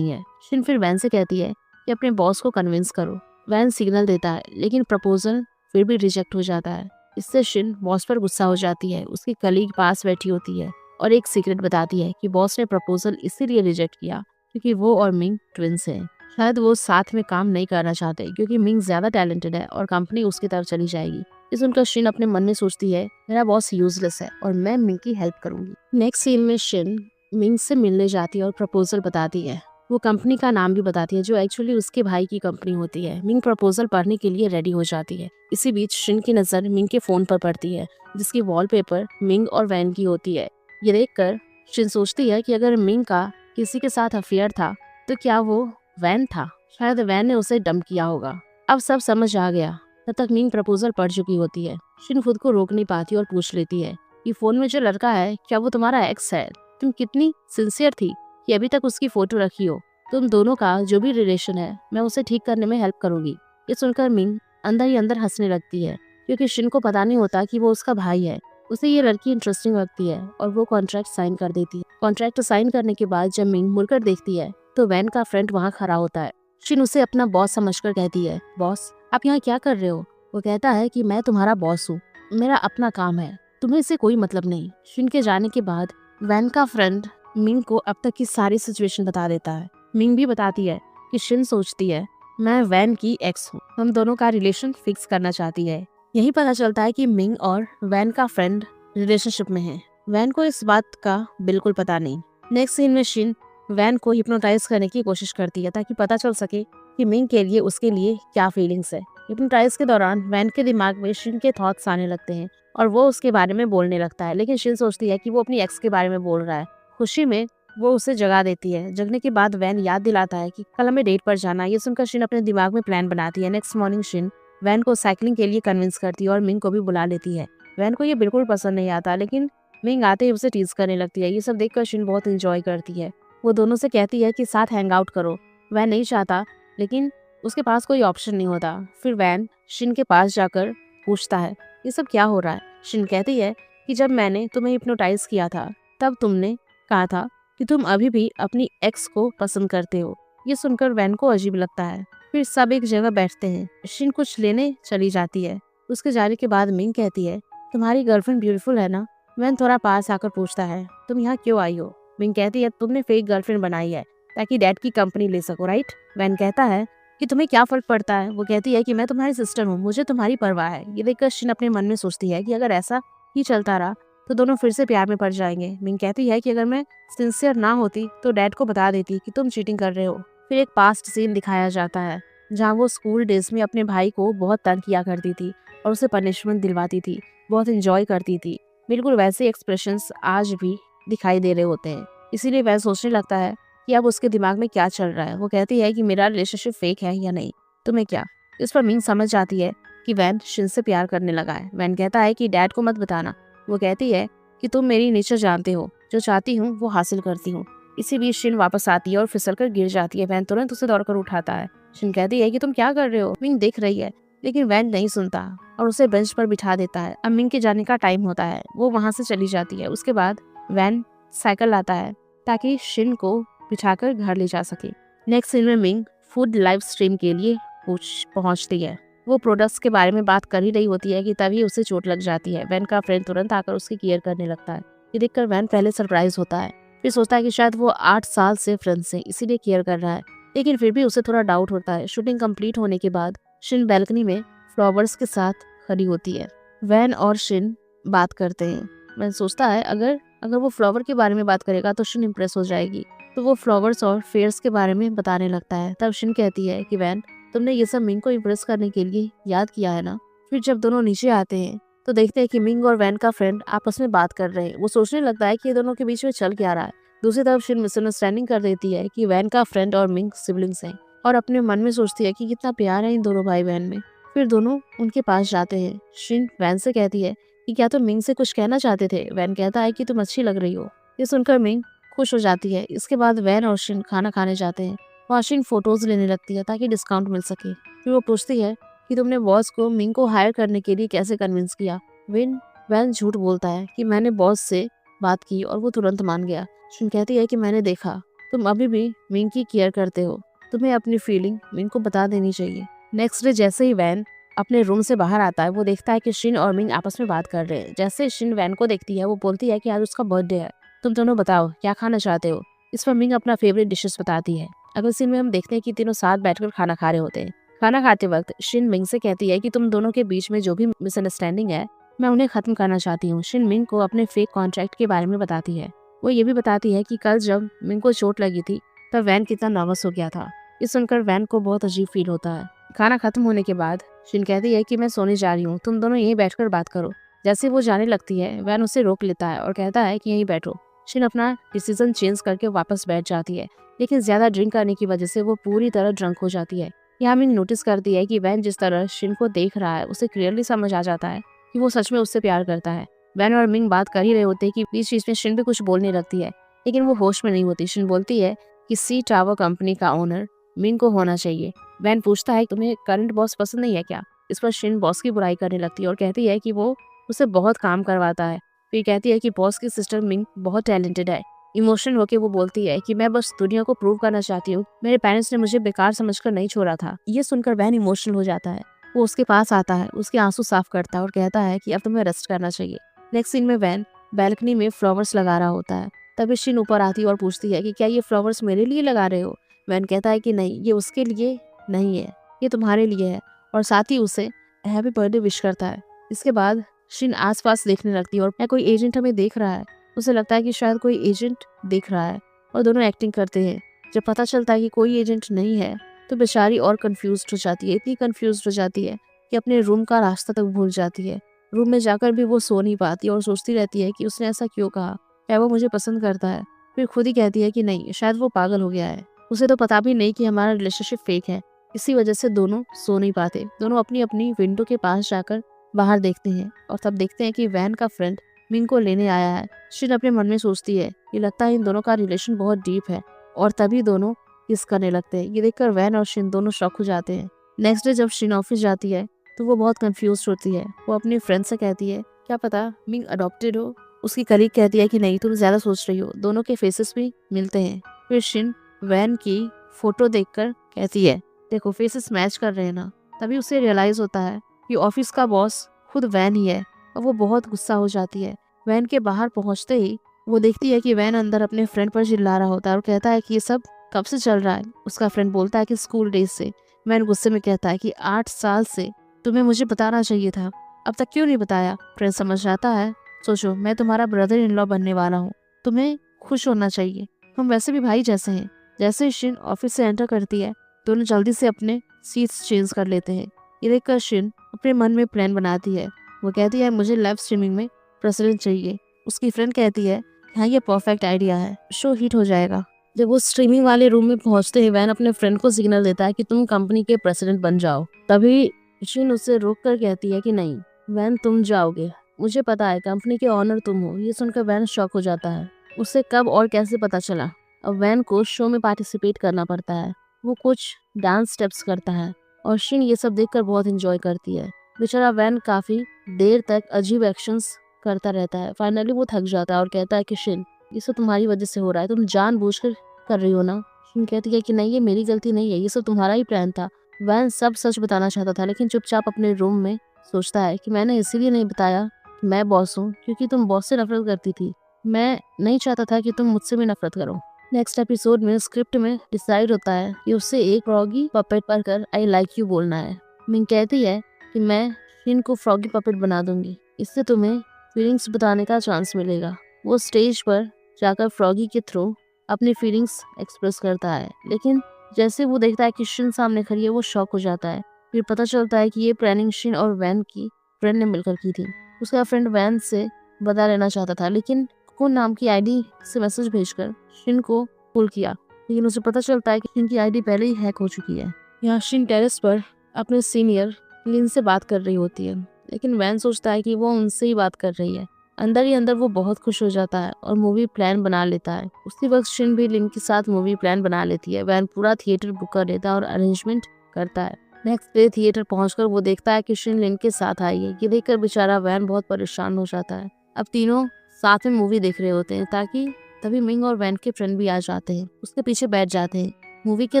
है। शिन फिर वैन से कहती है कि अपने बॉस को कन्विंस करो। वैन सिग्नल देता है, लेकिन प्रपोजल फिर भी रिजेक्ट हो जाता है। इससे शिन बॉस पर गुस्सा हो जाती है। उसकी कलीग पास बैठी होती है और एक सीक्रेट बताती है कि बॉस ने प्रपोजल इसीलिए रिजेक्ट किया क्योंकि वो और मिंग ट्विंस हैं। शायद वो साथ में काम नहीं करना चाहते क्योंकि मिंग ज्यादा टैलेंटेड है और कंपनी उसकी तरफ चली जाएगी। ये सुनकर शिन अपने मन में सोचती है, मेरा बॉस यूजलेस है और मैं मिंग की हेल्प करूंगी। नेक्स्ट सीन में शिन मिंग से मिलने जाती है और प्रपोजल बताती है। वो कंपनी का नाम भी बताती है जो एक्चुअली उसके भाई की कंपनी होती है। मिंग प्रपोजल पढ़ने के लिए रेडी हो जाती है। इसी बीच शिन की नजर मिंग के फोन पर पड़ती है जिसकी वॉलपेपर मिंग और वैन की होती है। ये देखकर शिन सोचती है कि अगर मिंग का किसी के साथ अफेयर था तो क्या वो वैन था। शायद वैन ने उसे डंप किया होगा। अब सब समझ आ गया। तब तक मिंग प्रपोजल पढ़ चुकी होती है। शिन खुद को रोक नहीं पाती और पूछ लेती है कि फोन में जो लड़का है क्या वो तुम्हारा एक्स है। तुम कितनी सिंसियर थी कि अभी तक उसकी फोटो रखी हो। तुम दोनों का जो भी रिलेशन है मैं उसे ठीक करने में हेल्प करूंगी। ये सुनकर मिंग अंदर ही अंदर हंसने लगती है क्योंकि शिन को पता नहीं होता कि वो उसका भाई है। उसे ये लड़की इंटरेस्टिंग लगती है और वो कॉन्ट्रैक्ट साइन कर देती है। कॉन्ट्रैक्ट साइन करने के बाद जब मिंग मुड़कर देखती है तो वैन का फ्रेंड वहाँ खड़ा होता है। शिन उसे अपना बॉस समझकर कहती है, बॉस आप यहाँ क्या कर रहे हो। वो कहता है कि मैं तुम्हारा बॉस हूँ, मेरा अपना काम है, तुम्हें इससे कोई मतलब नहीं। शिन के जाने के बाद वैन का फ्रेंड मिंग को अब तक की सारी सिचुएशन बता देता है। मिंग भी बताती है कि शिन सोचती है मैं वैन की एक्स हूँ, हम दोनों का रिलेशन फिक्स करना चाहती है। यही पता चलता है कि मिंग और वैन का फ्रेंड रिलेशनशिप में है। वैन को इस बात का बिल्कुल पता नहीं। नेक्स्ट सीन में शिन वैन को हिप्नोटाइज करने की कोशिश करती है ताकि पता चल सके कि मिंग के लिए उसके लिए क्या फीलिंग्स है। हिप्नोटाइज के दौरान वैन के दिमाग में शिन के थॉट्स आने लगते हैं और वो उसके बारे में बोलने लगता है, लेकिन शिन सोचती है कि वो अपनी एक्स के बारे में बोल रहा है। खुशी में वो उसे जगा देती है। जगने के बाद वैन याद दिलाता है कि कल हमें डेट पर जाना। ये सुनकर शिन अपने दिमाग में प्लान बनाती है। नेक्स्ट मॉर्निंग शिन वैन को साइकिलिंग के लिए कन्विंस करती है और मिंग को भी बुला लेती है। वैन को ये बिल्कुल पसंद नहीं आता, लेकिन मिंग आते ही उसे टीज करने लगती है। ये सब देखकर शिन बहुत इंजॉय करती है। वो दोनों से कहती है कि साथ हैंग आउट करो। वैन नहीं चाहता, लेकिन उसके पास कोई ऑप्शन नहीं होता। फिर वैन शिन के पास जाकर पूछता है ये सब क्या हो रहा है। शिन कहती है कि जब मैंने तुम्हें हिप्नोटाइज किया था तब तुमने कहा था कि तुम अभी भी अपनी एक्स को पसंद करते हो। ये सुनकर वैन को अजीब लगता है। फिर सब एक जगह बैठते हैं। शिन कुछ लेने चली जाती है। उसके जाने के बाद मिंग कहती है तुम्हारी गर्लफ्रेंड ब्यूटीफुल है ना। वैन थोड़ा पास आकर पूछता है तुम यहाँ क्यों आई हो। मिंग कहती है तुमने फेक गर्लफ्रेंड बनाई है ताकि डैड की कंपनी ले सको, राइट। वैन कहता है कि तुम्हें क्या फर्क पड़ता है। वो कहती है कि मैं तुम्हारी सिस्टर हूँ, मुझे तुम्हारी परवाह है। ये देखकर शिन अपने मन में सोचती है कि अगर ऐसा ही चलता रहा तो दोनों फिर से प्यार में पड़ जाएंगे। मिंग कहती है कि अगर मैं सिंसियर ना होती तो डैड को बता देती कि तुम चीटिंग कर रहे हो। फिर एक पास्ट सीन दिखाया जाता है जहाँ वो स्कूल डेज में अपने भाई को बहुत तंग किया करती थी और उसे पनिशमेंट दिलवाती थी, बहुत इंजॉय करती थी। बिल्कुल वैसे एक्सप्रेशंस आज भी दिखाई दे रहे होते हैं। इसीलिए वह सोचने लगता है कि अब उसके दिमाग में क्या चल रहा है। वो कहती है कि मेरा रिलेशनशिप फेक है या नहीं, तुम्हें क्या। इस पर मिंग समझ जाती है कि वैन शिन से प्यार करने लगा है। वैन कहता है कि डैड को मत बताना। वो कहती है कि तुम मेरी नेचर जानते हो, जो चाहती हूँ वो हासिल करती हूँ। इसी बीच शिन वापस आती है और फिसलकर गिर जाती है। वैन तुरंत उसे दौड़कर उठाता है। शिन कहती है कि तुम क्या कर रहे हो। मिंग देख रही है, लेकिन वैन नहीं सुनता और उसे बेंच पर बिठा देता है। अब मिंग के जाने का टाइम होता है। वो वहाँ से चली जाती है। उसके बाद वैन साइकिल लाता है ताकि शिन को बिठाकर घर ले जा सके। नेक्स्ट सीन में मिंग फूड लाइव स्ट्रीम के लिए पहुंचती है। वो प्रोडक्ट्स के बारे में बात कर ही रही होती है कि तभी उसे चोट लग जाती है। वैन का फ्रेंड तुरंत आकर उसकी केयर करने लगता है। ये देखकर वैन पहले सरप्राइज होता है, फिर सोचता है कि शायद वो 8 साल से फ्रेंड्स हैं इसीलिए केयर कर रहा है, लेकिन फिर भी उसे थोड़ा डाउट होता है। शूटिंग कंप्लीट होने के बाद शिन बैल्कनी में फ्लावर्स के साथ खड़ी होती है। वैन और शिन बात करते हैं। वैन सोचता है अगर वो फ्लावर के बारे में बात करेगा तो शिन इम्प्रेस हो जाएगी, तो वो फ्लावर्स और फेयर्स के बारे में बताने लगता है। तब शिन कहती है कि वैन तुमने ये सब मिंग को इम्प्रेस करने के लिए याद किया है ना। फिर जब दोनों नीचे आते हैं तो देखते हैं कि मिंग और वैन का फ्रेंड आपस में बात कर रहे हैं। वो सोचने लगता है कि ये दोनों के बीच में चल क्या रहा है। दूसरी तरफ शिन मिसअंडरस्टैंडिंग कर देती है कि वैन का फ्रेंड और मिंग सिबलिंग्स हैं और अपने मन में सोचती है कि कितना प्यार है इन दोनों भाई बहन में। फिर दोनों उनके पास जाते हैं। शिन वैन से कहती है कि क्या तुम मिंग से कुछ कहना चाहते थे। वैन कहता है कि तुम अच्छी लग रही हो। ये सुनकर मिंग खुश हो जाती है। इसके बाद वैन और शिन खाना खाने जाते हैं। वहाँ शिन फोटोज लेने लगती है ताकि डिस्काउंट मिल सके। फिर वो पूछती है कि तुमने बॉस को मिंग को हायर करने के लिए कैसे कन्विंस किया। वैन झूठ बोलता है कि मैंने बॉस से बात की और वो तुरंत मान गया। शिन कहती है कि मैंने देखा तुम अभी भी मिंग की केयर करते हो, तुम्हें अपनी फीलिंग मिंग को बता देनी चाहिए। नेक्स्ट डे जैसे ही वैन अपने रूम से बाहर आता है, वो देखता है कि शिन और मिंग आपस में बात कर रहे हैं। जैसे शिन वैन को देखती है, वो बोलती है कि आज उसका बर्थडे है, तुम दोनों बताओ क्या खाना चाहते हो। इस पर मिंग अपना फेवरेट डिशेस बताती है। अगले सीन में हम देखते हैं कि तीनों साथ बैठकर खाना खा रहे होते हैं। खाना खाते वक्त शिन मिंग से कहती है कि तुम दोनों के बीच में जो भी मिसअंडरस्टैंडिंग है, मैं उन्हें खत्म करना चाहती हूँ। शिन मिंग को अपने फेक कॉन्ट्रैक्ट के बारे में बताती है। वो ये भी बताती है कि कल जब मिंग को चोट लगी थी तब वैन कितना नर्वस हो गया था। ये सुनकर वैन को बहुत अजीब फील होता है। खाना खत्म होने के बाद शिन कहती है कि मैं सोने जा रही हूँ, तुम दोनों यहीं बैठकर बात करो। जैसे वो जाने लगती है, वैन उसे रोक लेता है और कहता है कि यहीं बैठो। शिन अपना डिसीजन चेंज करके वापस बैठ जाती है, लेकिन ज्यादा ड्रिंक करने की वजह से वो पूरी तरह ड्रंक हो जाती है। यहाँ मिंग नोटिस करती है कि वैन जिस तरह शिन को देख रहा है, उसे क्लियरली समझ आ जाता है कि वो सच में उससे प्यार करता है। वैन और मिंग बात कर ही रहे होते कि बीच बीच में शिन भी कुछ बोलने लगती है, लेकिन वो होश में नहीं होती। शिन बोलती है कि सी टावर कंपनी का ओनर मिंग को होना चाहिए। वैन पूछता है तुम्हें करंट बॉस पसंद नहीं है क्या। इस पर शिन बॉस की बुराई करने लगती है और कहती है कि वो उसे बहुत काम करवाता है। फिर कहती है कि बॉस की सिस्टर मिंग बहुत टैलेंटेड है। इमोशनल होके वो बोलती है कि मैं बस दुनिया को प्रूव करना चाहती हूँ, मेरे पेरेंट्स ने मुझे बेकार समझकर नहीं छोड़ा था। ये सुनकर वैन इमोशनल हो जाता है। वो उसके पास आता है, उसके आंसू साफ करता है और कहता है कि अब तुम्हें रेस्ट करना चाहिए। नेक्स्ट सीन में वैन बैल्कनी में फ्लावर्स लगा रहा होता है। तभी शिन ऊपर आती है और पूछती है कि क्या ये फ्लावर्स मेरे लिए लगा रहे हो। वैन कहता है कि नहीं, ये उसके लिए नहीं है, ये तुम्हारे लिए है, और साथ ही उसे हैप्पी बर्थडे विश करता है। इसके बाद शिन आसपास देखने लगती है और क्या कोई एजेंट हमें देख रहा है। उसे लगता है कि शायद कोई एजेंट देख रहा है और दोनों एक्टिंग करते हैं। जब पता चलता है कि कोई एजेंट नहीं है तो बेचारी और कंफ्यूज्ड हो जाती है, इतनी कंफ्यूज्ड हो जाती है कि अपने रूम का रास्ता तक भूल जाती है। रूम में जाकर भी वो सो नहीं पाती और सोचती रहती है कि उसने ऐसा क्यों कहा, क्या वो मुझे पसंद करता है। फिर खुद ही कहती है कि नहीं, शायद वो पागल हो गया है, उसे तो पता भी नहीं कि हमारा रिलेशनशिप फेक है। इसी वजह से दोनों सो नहीं पाते। दोनों अपनी अपनी विंडो के पास जाकर बाहर देखते हैं और तब देखते हैं कि वैन का फ्रेंड मिंग को लेने आया है। शिन अपने मन में सोचती है ये लगता है इन दोनों का रिलेशन बहुत डीप है, और तभी दोनों किस करने लगते हैं। ये देखकर वैन और शिन दोनों शॉक हो जाते हैं। नेक्स्ट डे जब शिन ऑफिस जाती है तो वो बहुत कंफ्यूज होती है। वो अपनी फ्रेंड से कहती है क्या पता मिंग अडॉप्टेड हो। उसकी कलीग कहती है कि नहीं, तुम ज्यादा सोच रही हो। दोनों के फेसेस भी मिलते हैं। फिर शिन वैन की फोटो देखकर कहती है देखो फेसेस मैच कर रहे हैं ना। तभी उसे रियलाइज होता है कि ऑफिस का बॉस खुद वैन ही है और वो बहुत गुस्सा हो जाती है। वैन के बाहर पहुंचते ही वो देखती है कि वैन अंदर अपने फ्रेंड पर चिल्ला रहा होता है और कहता है कि ये सब कब से चल रहा है। उसका फ्रेंड बोलता है कि स्कूल डेज से। वैन गुस्से में कहता है कि 8 साल से तुम्हें मुझे बताना चाहिए था, अब तक क्यों नहीं बताया। फ्रेंड समझ जाता है, सोचो मैं तुम्हारा ब्रदर इन लॉ बनने वाला हूँ, तुम्हें खुश होना चाहिए, हम वैसे भी भाई जैसे हैं। जैसे ही शिन ऑफिस से एंटर करती है दोनों जल्दी से अपने सीट्स चेंज कर लेते हैं। ये देखकर शिन अपने मन में प्लान बनाती है। वो कहती है मुझे लाइव स्ट्रीमिंग में प्रेसिडेंट चाहिए। उसकी फ्रेंड कहती है हाँ ये परफेक्ट आइडिया है, शो हिट हो जाएगा। जब वो स्ट्रीमिंग वाले रूम में पहुंचते ही वैन अपने फ्रेंड को सिग्नल देता है कि तुम कंपनी के प्रेसिडेंट बन जाओ। तभी शिन उसे रोक कर कहती है कि नहीं वैन, तुम जाओगे, मुझे पता है कंपनी के ऑनर तुम हो। ये सुनकर वैन शॉक हो जाता है। उसे कब और कैसे पता चला। अब वैन को शो में पार्टिसिपेट करना पड़ता है। वो कुछ डांस स्टेप्स करता है और शिन ये सब देखकर बहुत एंजॉय करती है। बेचारा वैन काफी देर तक अजीब एक्शंस करता रहता है। फाइनली वो थक जाता है और कहता है कि शिन ये सब तुम्हारी वजह से हो रहा है, तुम जानबूझकर कर रही हो ना। शिन कहती है कि नहीं ये मेरी गलती नहीं है, ये सब तुम्हारा ही प्लान था। वैन सब सच बताना चाहता था लेकिन चुपचाप अपने रूम में सोचता है कि मैंने इसीलिए नहीं बताया कि मैं बॉस हूँ क्योंकि तुम बॉस से नफरत करती थी। मैं नहीं चाहता था कि तुम मुझसे भी नफरत करो। नेक्स्ट एपिसोड में स्क्रिप्ट में डिसाइड होता है कि उससे एक फ्रॉगी पपेट पर कर आई लाइक यू बोलना है। मिंग कहती है कि मैं शिन को फ्रॉगी पपेट बना दूंगी, इससे तुम्हें फीलिंग्स बताने का चांस मिलेगा। वो स्टेज पर जाकर फ्रॉगी के थ्रू अपनी फीलिंग्स एक्सप्रेस करता है, लेकिन जैसे वो देखता है कि शिन सामने खड़ी है वो शॉक हो जाता है। फिर पता चलता है कि ये प्लानिंग शिन और वैन की फ्रेंड ने मिलकर की थी। उसका फ्रेंड वैन से बदला लेना चाहता था लेकिन कोन नाम की आईडी से मैसेज भेजकर शिन को पुल किया, लेकिन उसे पता चलता है कि शिन की आईडी पहले ही हैक हो चुकी है। यहाँ शिन टेरेस पर अपने सीनियर लिन से बात कर रही होती है, लेकिन वैन सोचता है कि वो उनसे ही बात कर रही है। अंदर ही अंदर वो बहुत खुश हो जाता है और मूवी प्लान बना लेता है। उसी वक्त शिन भी लिन के साथ मूवी प्लान बना लेती है। वैन पूरा थिएटर बुक कर लेता है और अरेंजमेंट करता है। नेक्स्ट डे थिएटर पहुंचकर वो देखता है कि शिन लिन के साथ आई है। ये देखकर बेचारा वैन बहुत परेशान हो जाता है। अब तीनों साथ में मूवी देख रहे होते हैं ताकि तभी मिंग और वैन के फ्रेंड भी आ जाते हैं, उसके पीछे बैठ जाते हैं। मूवी के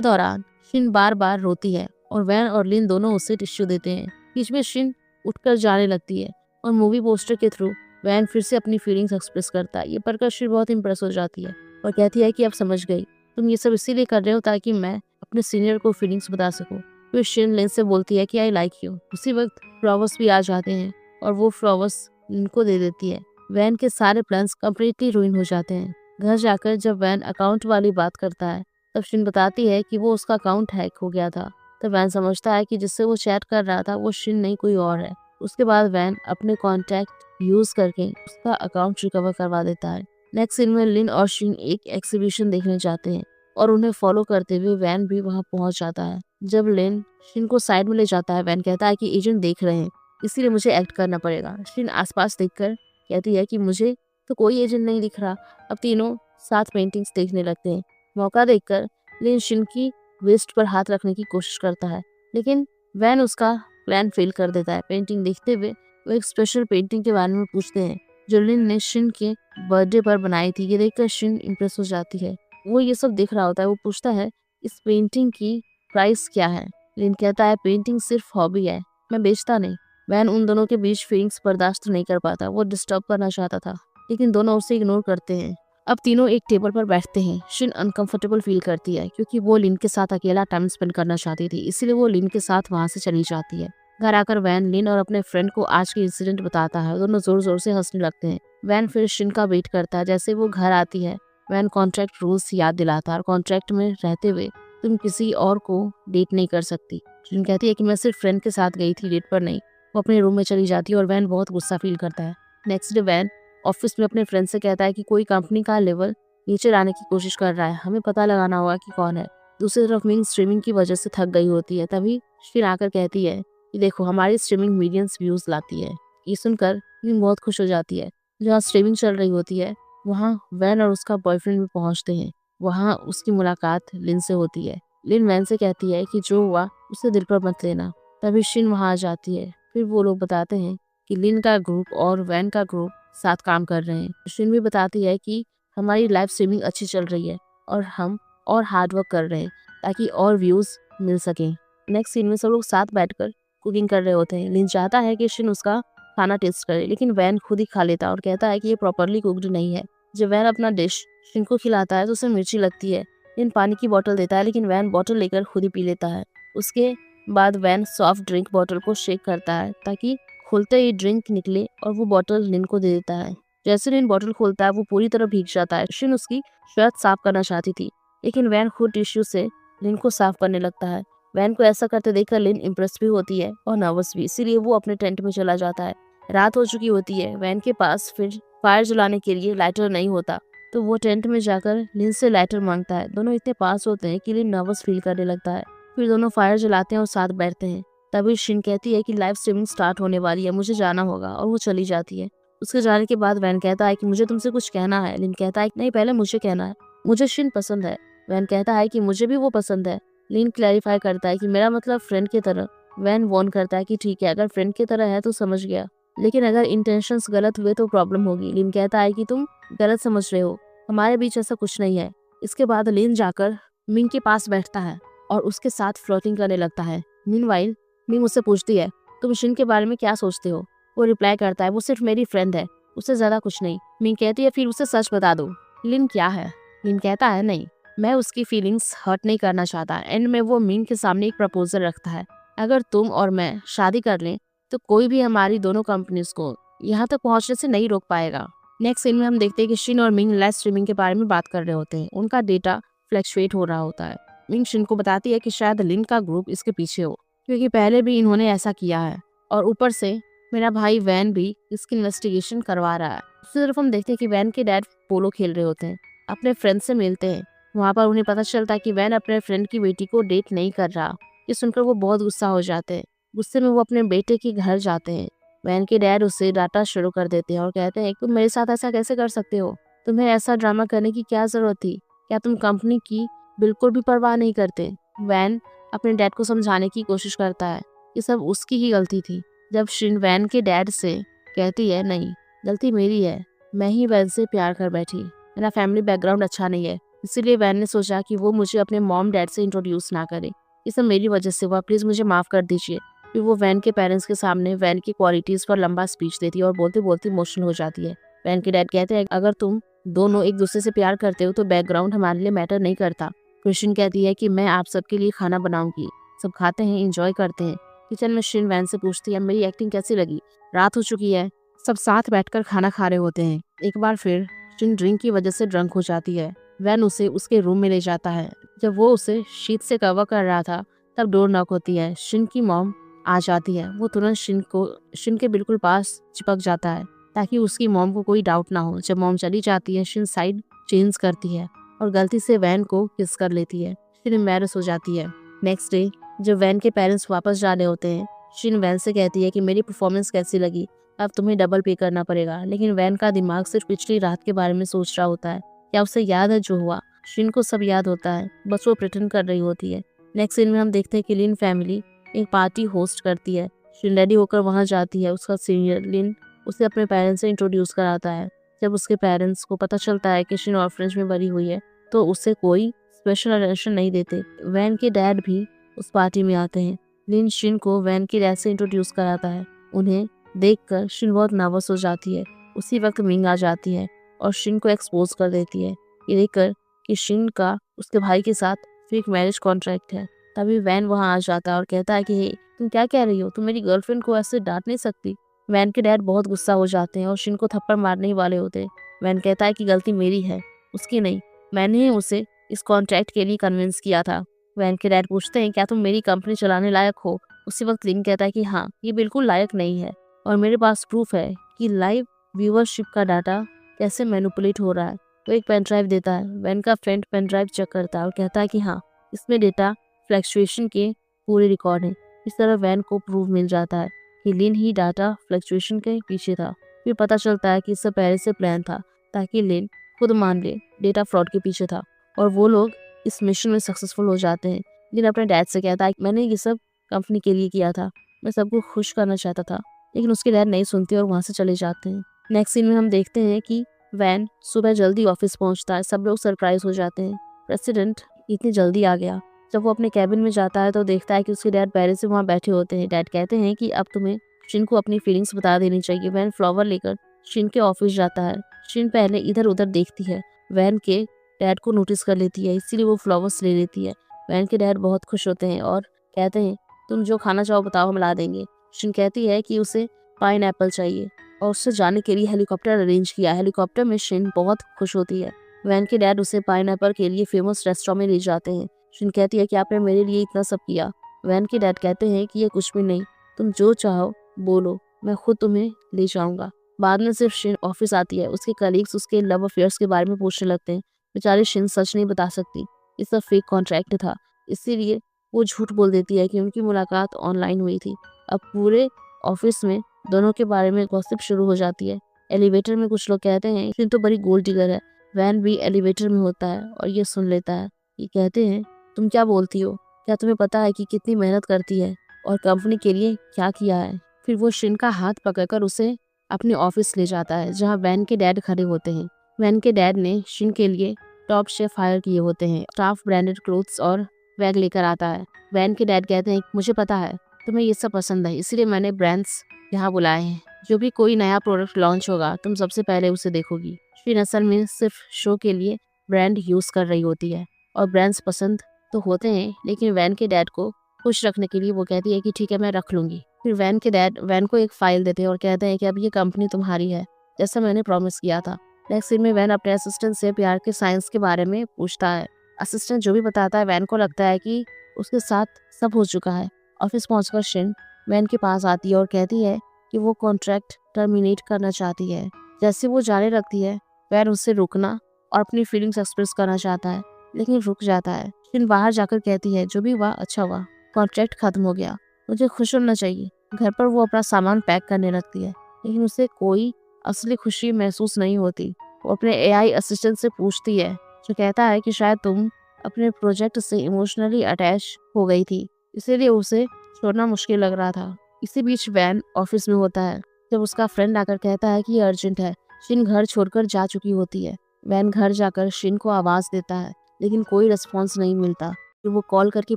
दौरान शिन बार बार रोती है और वैन और लिन दोनों उसे टिश्यू देते हैं। बीच में शिन उठकर जाने लगती है और मूवी पोस्टर के थ्रू वैन फिर से अपनी फीलिंग्स एक्सप्रेस करता है। ये पढ़कर शिन बहुत इंप्रेस हो जाती है और कहती है कि अब समझ गई, तुम ये सब इसीलिए कर रहे हो ताकि मैं अपने सीनियर को फीलिंग्स बता सकूं। फिर शिन लिन से बोलती है कि आई लाइक यू। उसी वक्त फ्लावर्स भी आ जाते हैं और वो फ्लावर्स लिन को दे देती है। वैन के सारे प्लान्स कंप्लीटली रुइन हो जाते हैं। घर जाकर जब वैन अकाउंट वाली बात करता है तब शिन बताती है कि वो उसका अकाउंट हैक हो गया था। तब वैन समझता है कि जिससे वो चैट कर रहा था वो शिन नहीं कोई और है। उसके बाद वैन अपने कॉन्टैक्ट यूज करके उसका अकाउंट रिकवर करवा देता है। नेक्स्ट सीन में लिन और शिन एक एग्जीबिशन देखने जाते हैं और उन्हें फॉलो करते हुए वैन भी वहां पहुंच जाता है। जब लिन शिन को साइड में ले जाता है, वैन कहता है कि एजेंट देख रहे हैं, इसीलिए मुझे एक्ट करना पड़ेगा। शिन आसपास देखकर कहती है कि मुझे तो कोई एजेंट नहीं दिख रहा। अब तीनों साथ पेंटिंग्स देखने लगते हैं। मौका देखकर लिन शिन की वेस्ट पर हाथ रखने की कोशिश करता है, लेकिन वैन उसका प्लान फेल कर देता है। पेंटिंग देखते हुए वो एक स्पेशल पेंटिंग के बारे में पूछते हैं जो लिन ने शिन के बर्थडे पर बनाई थी। ये देखकर शिन इम्प्रेस हो जाती है। वो ये सब देख रहा होता है। वो पूछता है इस पेंटिंग की प्राइस क्या है। लिन कहता है पेंटिंग सिर्फ हॉबी है, मैं बेचता नहीं। वैन उन दोनों के बीच फीलिंग्स बर्दाश्त नहीं कर पाता। वो डिस्टर्ब करना चाहता था, लेकिन दोनों उसे इग्नोर करते हैं। अब तीनों एक टेबल पर बैठते हैं। शिन अनकंफर्टेबल फील करती है क्योंकि वो लिन के साथ अकेला टाइम स्पेंड करना चाहती थी, इसलिए वो लिन के साथ वहां से चली जाती है। घर आकर वैन लिन और अपने फ्रेंड को आज के इंसिडेंट बताता है। दोनों जोर जोर से हंसने लगते हैं। वैन फिर शिन का वेट करता है। जैसे वो घर आती है, वैन कॉन्ट्रैक्ट रूल्स याद दिलाता है और कॉन्ट्रैक्ट में रहते हुए तुम किसी और को डेट नहीं कर सकती। शिन कहती है कि मैं सिर्फ फ्रेंड के साथ गई थी, डेट पर नहीं। वो अपने रूम में चली जाती है और वैन बहुत गुस्सा फील करता है। नेक्स्ट डे वैन ऑफिस में अपने फ्रेंड से कहता है कि कोई कंपनी का लेवल नीचे लाने की कोशिश कर रहा है, हमें पता लगाना होगा कि कौन है। दूसरी तरफ मिंग स्ट्रीमिंग की वजह से थक गई होती है। तभी शिन आकर कहती है कि देखो हमारी स्ट्रीमिंग मिलियंस व्यूज लाती है। ये सुनकर मिंग बहुत खुश हो जाती है। जहाँ स्ट्रीमिंग चल रही होती है वहाँ वैन और उसका बॉयफ्रेंड भी पहुंचते हैं। वहाँ उसकी मुलाकात लिन से होती है। लिन वैन से कहती है कि जो हुआ उसे दिल पर मत लेना। तभी शिन वहाँ आ जाती है। फिर वो लोग बताते हैं कि लिन का ग्रुप और वैन का ग्रुप साथ काम कर रहे हैं। शिन भी बताती है कि हमारी लाइव स्ट्रीमिंग अच्छी चल रही है और हम और हार्ड वर्क कर रहे हैं ताकि और व्यूज मिल सकें। नेक्स्ट सीन में सब लोग साथ बैठकर कुकिंग कर रहे होते हैं। लिन चाहता है कि शिन उसका खाना टेस्ट करे, लेकिन वैन खुद ही खा लेता है और कहता है कि ये प्रॉपरली कुक्ड नहीं है। जब वैन अपना डिश शिन को खिलाता है तो उसे मिर्ची लगती है। लिन पानी की बोतल देता है, लेकिन वैन बोतल लेकर खुद ही पी लेता है। उसके बाद वैन सॉफ्ट ड्रिंक बोतल को शेक करता है ताकि खोलते ही ड्रिंक निकले और वो बोतल लिन को दे देता है। जैसे लिन बोतल खोलता है वो पूरी तरह भीग जाता है। शिन उसकी शर्ट साफ करना चाहती थी, लेकिन वैन खुद टिश्यू से लिन को साफ करने लगता है। वैन को ऐसा करते देखकर लिन इम्प्रेस भी होती है और नर्वस भी, इसीलिए वो अपने टेंट में चला जाता है। रात हो चुकी होती है। वैन के पास फिर फायर जलाने के लिए लाइटर नहीं होता, तो वो टेंट में जाकर लिन से लाइटर मांगता है। दोनों इतने पास होते हैं कि लिन नर्वस फील करने लगता है। फिर दोनों फायर जलाते हैं और साथ बैठते हैं। तभी शिन कहती है कि लाइव स्ट्रीमिंग स्टार्ट होने वाली है, मुझे जाना होगा, और वो चली जाती है। उसके जाने के बाद वैन कहता है कि मुझे तुमसे कुछ कहना है। लिन कहता है कि नहीं, पहले मुझे कहना है, मुझे शिन पसंद है। वैन कहता है कि मुझे भी वो पसंद है। लिन क्लैरिफाई करता है कि मेरा मतलब फ्रेंड की तरह। वैन वॉर्न करता है कि ठीक है, अगर फ्रेंड की तरह है तो समझ गया, लेकिन अगर इंटेंशंस गलत हुए तो प्रॉब्लम होगी। लिन कहता है कि तुम गलत समझ रहे हो, हमारे बीच ऐसा कुछ नहीं है। इसके बाद लिन जाकर मिंग के पास बैठता है और उसके साथ फ्लर्टिंग करने लगता है। मीनवाइल मिंग उससे पूछती है तुम शिन के बारे में क्या सोचते हो। वो रिप्लाई करता है वो सिर्फ मेरी फ्रेंड है, उससे ज्यादा कुछ नहीं। मिंग कहती है फिर उसे सच बता दो। लिन क्या है? लिन कहता है नहीं, मैं उसकी फीलिंग्स हर्ट नहीं करना चाहता। एंड में वो मिंग के सामने एक प्रपोजल रखता है, अगर तुम और मैं शादी कर लें तो कोई भी हमारी दोनों कंपनीज को यहाँ तक पहुँचने से नहीं रोक पाएगा। नेक्स्ट सीन में हम देखते हैं कि शिन और मिंग लाइव स्ट्रीमिंग के बारे में बात कर रहे होते हैं। उनका डेटा फ्लक्चुएट हो रहा होता है। मिंग शिन को बताती है कि शायद लिन का ग्रुप इसके पीछे हो, क्योंकि पहले भी इन्होंने ऐसा किया है, और ऊपर से मेरा भाई वैन भी इसकी इन्वेस्टिगेशन करवा रहा है। दूसरी तरफ हम देखते हैं कि वैन के डैड पोलो खेल रहे होते हैं, अपने फ्रेंड से मिलते हैं। वहाँ पर उन्हें पता चलता है कि वैन अपने फ्रेंड की बेटी को डेट नहीं कर रहा। ये सुनकर वो बहुत गुस्सा हो जाते हैं। गुस्से में वो अपने बेटे के घर जाते हैं। वैन के डैड उसे डांटना शुरू कर देते हैं और कहते हैं, तुम मेरे साथ ऐसा कैसे कर सकते हो? तुम्हें ऐसा ड्रामा करने की क्या जरूरत थी? क्या तुम कंपनी की बिल्कुल भी परवाह नहीं करते? वैन अपने डैड को समझाने की कोशिश करता है कि सब उसकी ही गलती थी। जब शिन वैन के डैड से कहती है, नहीं, गलती मेरी है, मैं ही वैन से प्यार कर बैठी, मेरा फैमिली बैकग्राउंड अच्छा नहीं है, इसीलिए वैन ने सोचा कि वो मुझे अपने मॉम डैड से इंट्रोड्यूस ना करे, ये सब मेरी वजह से हुआ, प्लीज मुझे माफ कर दीजिए। फिर वो वैन के पेरेंट्स के सामने वैन की क्वालिटीज पर लंबा स्पीच देती है और बोलते बोलते इमोशनल हो जाती है। वैन के डैड कहते हैं, अगर तुम दोनों एक दूसरे से प्यार करते हो तो बैकग्राउंड हमारे लिए मैटर नहीं करता। क्रिश्चियन कहती है कि मैं आप सबके लिए खाना बनाऊंगी, सब खाते हैं, इंजॉय करते हैं। किचन में शिन वैन से पूछती है, मेरी एक्टिंग कैसी लगी? रात हो चुकी है, सब साथ बैठकर खाना खा रहे होते हैं। एक बार फिर शिन ड्रिंक की वजह से ड्रंक हो जाती है। वैन उसे उसके रूम में ले जाता है। जब वो उसे शीट से कवर कर रहा था तब डोर नॉक होती है। शिन की मॉम आ जाती है। वो तुरंत शिन के बिल्कुल पास चिपक जाता है ताकि उसकी मॉम को कोई डाउट ना हो। जब मॉम चली जाती है, शिन साइड चेंज करती है और गलती से वैन को किस कर लेती है। शिन एम्बैरेस हो जाती है। नेक्स्ट डे जब वैन के पेरेंट्स वापस जा रहे होते हैं, शिन वैन से कहती है कि मेरी परफॉर्मेंस कैसी लगी, अब तुम्हें डबल पे करना पड़ेगा। लेकिन वैन का दिमाग सिर्फ पिछली रात के बारे में सोच रहा होता है। क्या उसे याद है जो हुआ? शिन को सब याद होता है, बस वो प्रिटेंड कर रही होती है। नेक्स्ट सीन में हम देखते हैं कि लिन फैमिली एक पार्टी होस्ट करती है। शिन रेडी होकर वहां जाती है। उसका सीनियर लिन उसे अपने पेरेंट्स से इंट्रोड्यूस कराता है। जब उसके पेरेंट्स को पता चलता है कि शिन ऑर्फनेज में भरी हुई है तो उसे कोई स्पेशल अटेंशन नहीं देते। वैन के डैड भी उस पार्टी में आते हैं। लिन शिन को वैन के डैड से इंट्रोड्यूस कराता है। उन्हें देखकर शिन बहुत नर्वस हो जाती है। उसी वक्त मिंग आ जाती है और शिन को एक्सपोज कर देती है। ये देखकर कि शिन का उसके भाई के साथ फेक मैरिज कॉन्ट्रैक्ट है। तभी वैन वहां आ जाता है और कहता है कि हे, तुम क्या कह रही हो? तुम मेरी गर्लफ्रेंड को ऐसे डांट नहीं सकती। वैन के डैड बहुत गुस्सा हो जाते हैं और शिन को थप्पड़ मारने ही वाले होते हैं। वैन कहता है कि गलती मेरी है, उसकी नहीं, मैंने ही उसे इस कॉन्ट्रैक्ट के लिए कन्विंस किया था। वैन के डैड पूछते हैं, क्या तुम मेरी कंपनी चलाने लायक हो? उसी वक्त लिन कहता है कि हाँ, ये बिल्कुल लायक नहीं है और मेरे पास प्रूफ है कि लाइव व्यूअरशिप का डाटा कैसे मैनिपुलेट हो रहा है। वो एक पेन ड्राइव देता है। वैन का फ्रेंड पेन ड्राइव चेक करता है और कहता है कि हाँ, इसमें डेटा फ्लक्चुएशन के पूरे रिकॉर्ड हैं। इस तरह वैन को प्रूफ मिल जाता है कि लिन ही डाटा फ्लक्चुएशन के पीछे था। फिर पता चलता है कि इससे पहले से प्लान था ताकि लिन खुद मान ले डेटा फ्रॉड के पीछे था और वो लोग इस मिशन में सक्सेसफुल हो जाते हैं। लिन अपने डैड से कहता है, मैंने ये सब कंपनी के लिए किया था, मैं सबको खुश करना चाहता था। लेकिन उसके डैड नहीं सुनते और वहां से चले जाते हैं। नेक्स्ट सीन में हम देखते हैं कि वैन सुबह जल्दी ऑफिस पहुंचता है। सब लोग सरप्राइज हो जाते हैं, प्रेसिडेंट इतनी जल्दी आ गया। जब वो अपने कैबिन में जाता है तो देखता है कि उसके डैड पहले से वहाँ बैठे होते हैं। डैड कहते हैं कि अब तुम्हें शिन को अपनी फीलिंग्स बता देनी चाहिए। वैन फ्लावर लेकर शिन के ऑफिस जाता है। शिन पहले इधर उधर देखती है, वैन के डैड को नोटिस कर लेती है, इसीलिए वो फ्लावर्स ले लेती है। वैन के डैड बहुत खुश होते हैं और कहते हैं, तुम जो खाना चाहो बताओ, हम ला देंगे। शिन कहती है कि उसे पाइनएप्पल चाहिए और उससे जाने के लिए हेलीकॉप्टर अरेंज किया। हेलीकॉप्टर में शिन बहुत खुश होती है। वैन के डैड उसे पाइनएप्पल के लिए फेमस रेस्टोरेंट में ले जाते हैं। शिन कहती है कि आपने मेरे लिए इतना सब किया। वैन के डैड कहते हैं कि ये कुछ भी नहीं, तुम जो चाहो बोलो, मैं खुद तुम्हें ले जाऊंगा। बाद में सिर्फ शिन ऑफिस आती है। उसके कलीग्स उसके लव अफेयर्स के बारे में पूछने लगते हैं। बेचारी शिन सच नहीं बता सकती, ये सब फेक कॉन्ट्रैक्ट था, इसीलिए वो झूठ बोल देती है कि उनकी मुलाकात ऑनलाइन हुई थी। अब पूरे ऑफिस में दोनों के बारे में गॉसिप शुरू हो जाती है। एलिवेटर में कुछ लोग कहते हैं शिन तो बड़ी गोल्ड डिगर है। वैन भी एलिवेटर में होता है और ये सुन लेता है। ये कहते हैं, तुम क्या बोलती हो? क्या तुम्हें पता है कि कितनी मेहनत करती है और कंपनी के लिए क्या किया है? फिर वो शिन का हाथ पकड़कर उसे अपने ऑफिस ले जाता है जहाँ वैन के डैड खड़े होते हैं। वैन के डैड ने शिन के लिए टॉप शेफ हायर किए होते हैं। स्टाफ ब्रांडेड क्लोथ्स और बैग लेकर आता है। वैन के डैड कहते हैं, मुझे पता है तुम्हें ये सब पसंद है, इसलिए मैंने ब्रांड्स यहाँ बुलाए हैं। जो भी कोई नया प्रोडक्ट लॉन्च होगा तुम सबसे पहले उसे देखोगी। शिन असल में सिर्फ शो के लिए ब्रांड यूज कर रही होती है और ब्रांड्स पसंद तो होते हैं, लेकिन वैन के डैड को खुश रखने के लिए वो कहती है कि ठीक है, मैं रख लूंगी। फिर वैन के डैड वैन को एक फाइल देते हैं और कहते हैं कि अब ये कंपनी तुम्हारी है, जैसा मैंने प्रॉमिस किया था। नेक्स्ट सीन में वैन अपने असिस्टेंट से प्यार के साइंस के बारे में पूछता है। असिस्टेंट जो भी बताता है वैन को लगता है कि उसके साथ सब हो चुका है। ऑफिस पहुंचकर शिन वैन के पास आती है और कहती है कि वो कॉन्ट्रैक्ट टर्मिनेट करना चाहती है। जैसे वो जाने लगती है, वैन उससे रुकना और अपनी फीलिंग्स एक्सप्रेस करना चाहता है, लेकिन रुक जाता है। शिन बाहर जाकर कहती है, जो भी हुआ अच्छा हुआ, कॉन्ट्रैक्ट खत्म हो गया, मुझे खुश होना चाहिए। घर पर वो अपना सामान पैक करने लगती है, लेकिन उसे कोई असली खुशी महसूस नहीं होती। वो अपने एआई असिस्टेंट से पूछती है, जो कहता है कि शायद तुम अपने प्रोजेक्ट से इमोशनली अटैच हो गई थी, इसीलिए उसे छोड़ना मुश्किल लग रहा था। इसी बीच वैन ऑफिस में होता है, जब उसका फ्रेंड आकर कहता है कि ये अर्जेंट है। शिन घर छोड़कर जा चुकी होती है। वैन घर जाकर शिन को आवाज देता है, लेकिन कोई रिस्पॉन्स नहीं मिलता। फिर वो कॉल करके